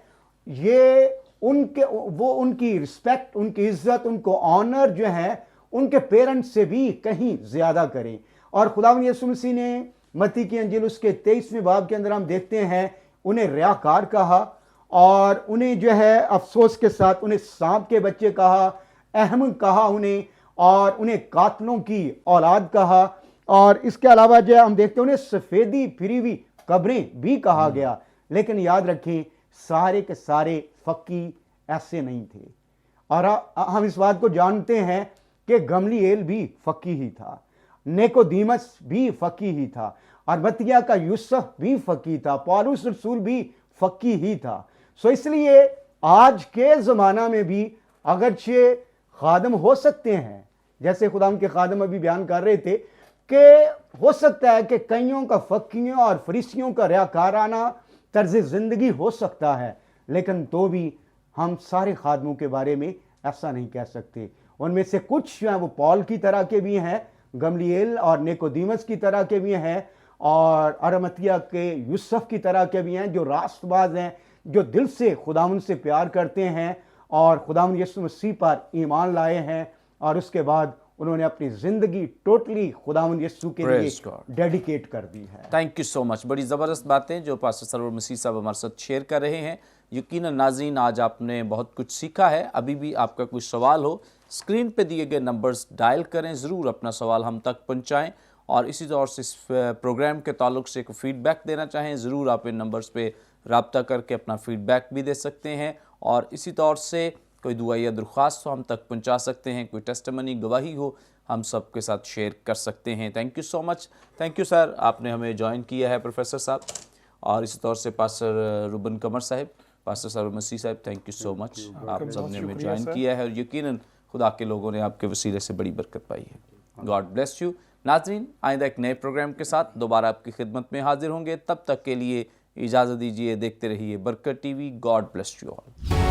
ये उनकी रिस्पेक्ट, उनकी इज्जत, उनको ऑनर जो है उनके पेरेंट्स से भी कहीं ज़्यादा करें। और खुदावंद यीशु मसीह ने मत्ती की अंजील उसके 23वें बाब के अंदर हम देखते हैं उन्हें रियाकार कहा, और उन्हें जो है अफसोस के साथ उन्हें सांप के बच्चे कहा, अहमक कहा उन्हें, और उन्हें कातलों की औलाद कहा। और इसके अलावा जो है हम देखते हैं उन्हें सफ़ेदी फिरी हुई कब्रें भी कहा गया। लेकिन याद रखें, सारे के सारे फ़क्की ऐसे नहीं थे। और हम इस बात को जानते हैं कि गमलीएल भी फ़क्की ही था, निकोदीमस भी फ़क्की ही था, और मत्तिया का यूसुफ भी फ़क्की था, पौलुस रसूल भी फ़क्की ही था। सो इसलिए आज के ज़माना में भी अगरचे खादम हो सकते हैं, जैसे खुदाम के खादम अभी बयान कर रहे थे कि हो सकता है कि कईयों का फ़क्कियों और फरीसियों का रियाकाराना तर्ज ज़िंदगी हो सकता है, लेकिन तो भी हम सारे खादमों के बारे में ऐसा नहीं कह सकते। उनमें से कुछ जो हैं वो पॉल की तरह के भी हैं, गमलीएल और निकोदीमस की तरह के भी हैं, और अरमतिया के यूसुफ की तरह के भी हैं, जो रास्तबाज हैं, जो दिल से खुदावंद से प्यार करते हैं और खुदावंद यीशु मसीह पर ईमान लाए हैं, और उसके बाद उन्होंने अपनी ज़िंदगी टोटली खुदावंद यीशु के लिए डेडिकेट कर दी है। Thank you so much. बड़ी ज़बरदस्त बातें जो पास्टर सरवर मसीह साहब हमारे साथ शेयर कर रहे हैं। यकीनन नाज़रीन, आज आपने बहुत कुछ सीखा है। अभी भी आपका कोई सवाल हो, स्क्रीन पे दिए गए नंबर्स डायल करें, ज़रूर अपना सवाल हम तक पहुंचाएं। और इसी तौर से इस प्रोग्राम के ताल्लुक से कोई फीडबैक देना चाहें, ज़रूर आप इन नंबर्स पे रब्ता करके अपना फीडबैक भी दे सकते हैं। और इसी तौर से कोई दुआ या दरख्वास्त हो हम तक पहुंचा सकते हैं, कोई टेस्टिमनी गवाही हो हम सब के साथ शेयर कर सकते हैं। Thank you so much. Thank you sir, आपने हमें ज्वाइन किया है प्रोफेसर साहब। और इसी तौर से पास्टर रुबन कमर साहब, पास्टर सरवर मसीह साहब, थैंक यू सो मच। आप सब ने हमें ज्वाइन किया है और यकीनन खुदा के लोगों ने आपके वसीले से बड़ी बरकत पाई है। God bless you. नाज़रीन, आइंदा एक नए प्रोग्राम के साथ दोबारा आपकी खिदमत में हाजिर होंगे। तब तक के लिए इजाज़त दीजिए। देखते रहिए बरकत TV. God bless you all.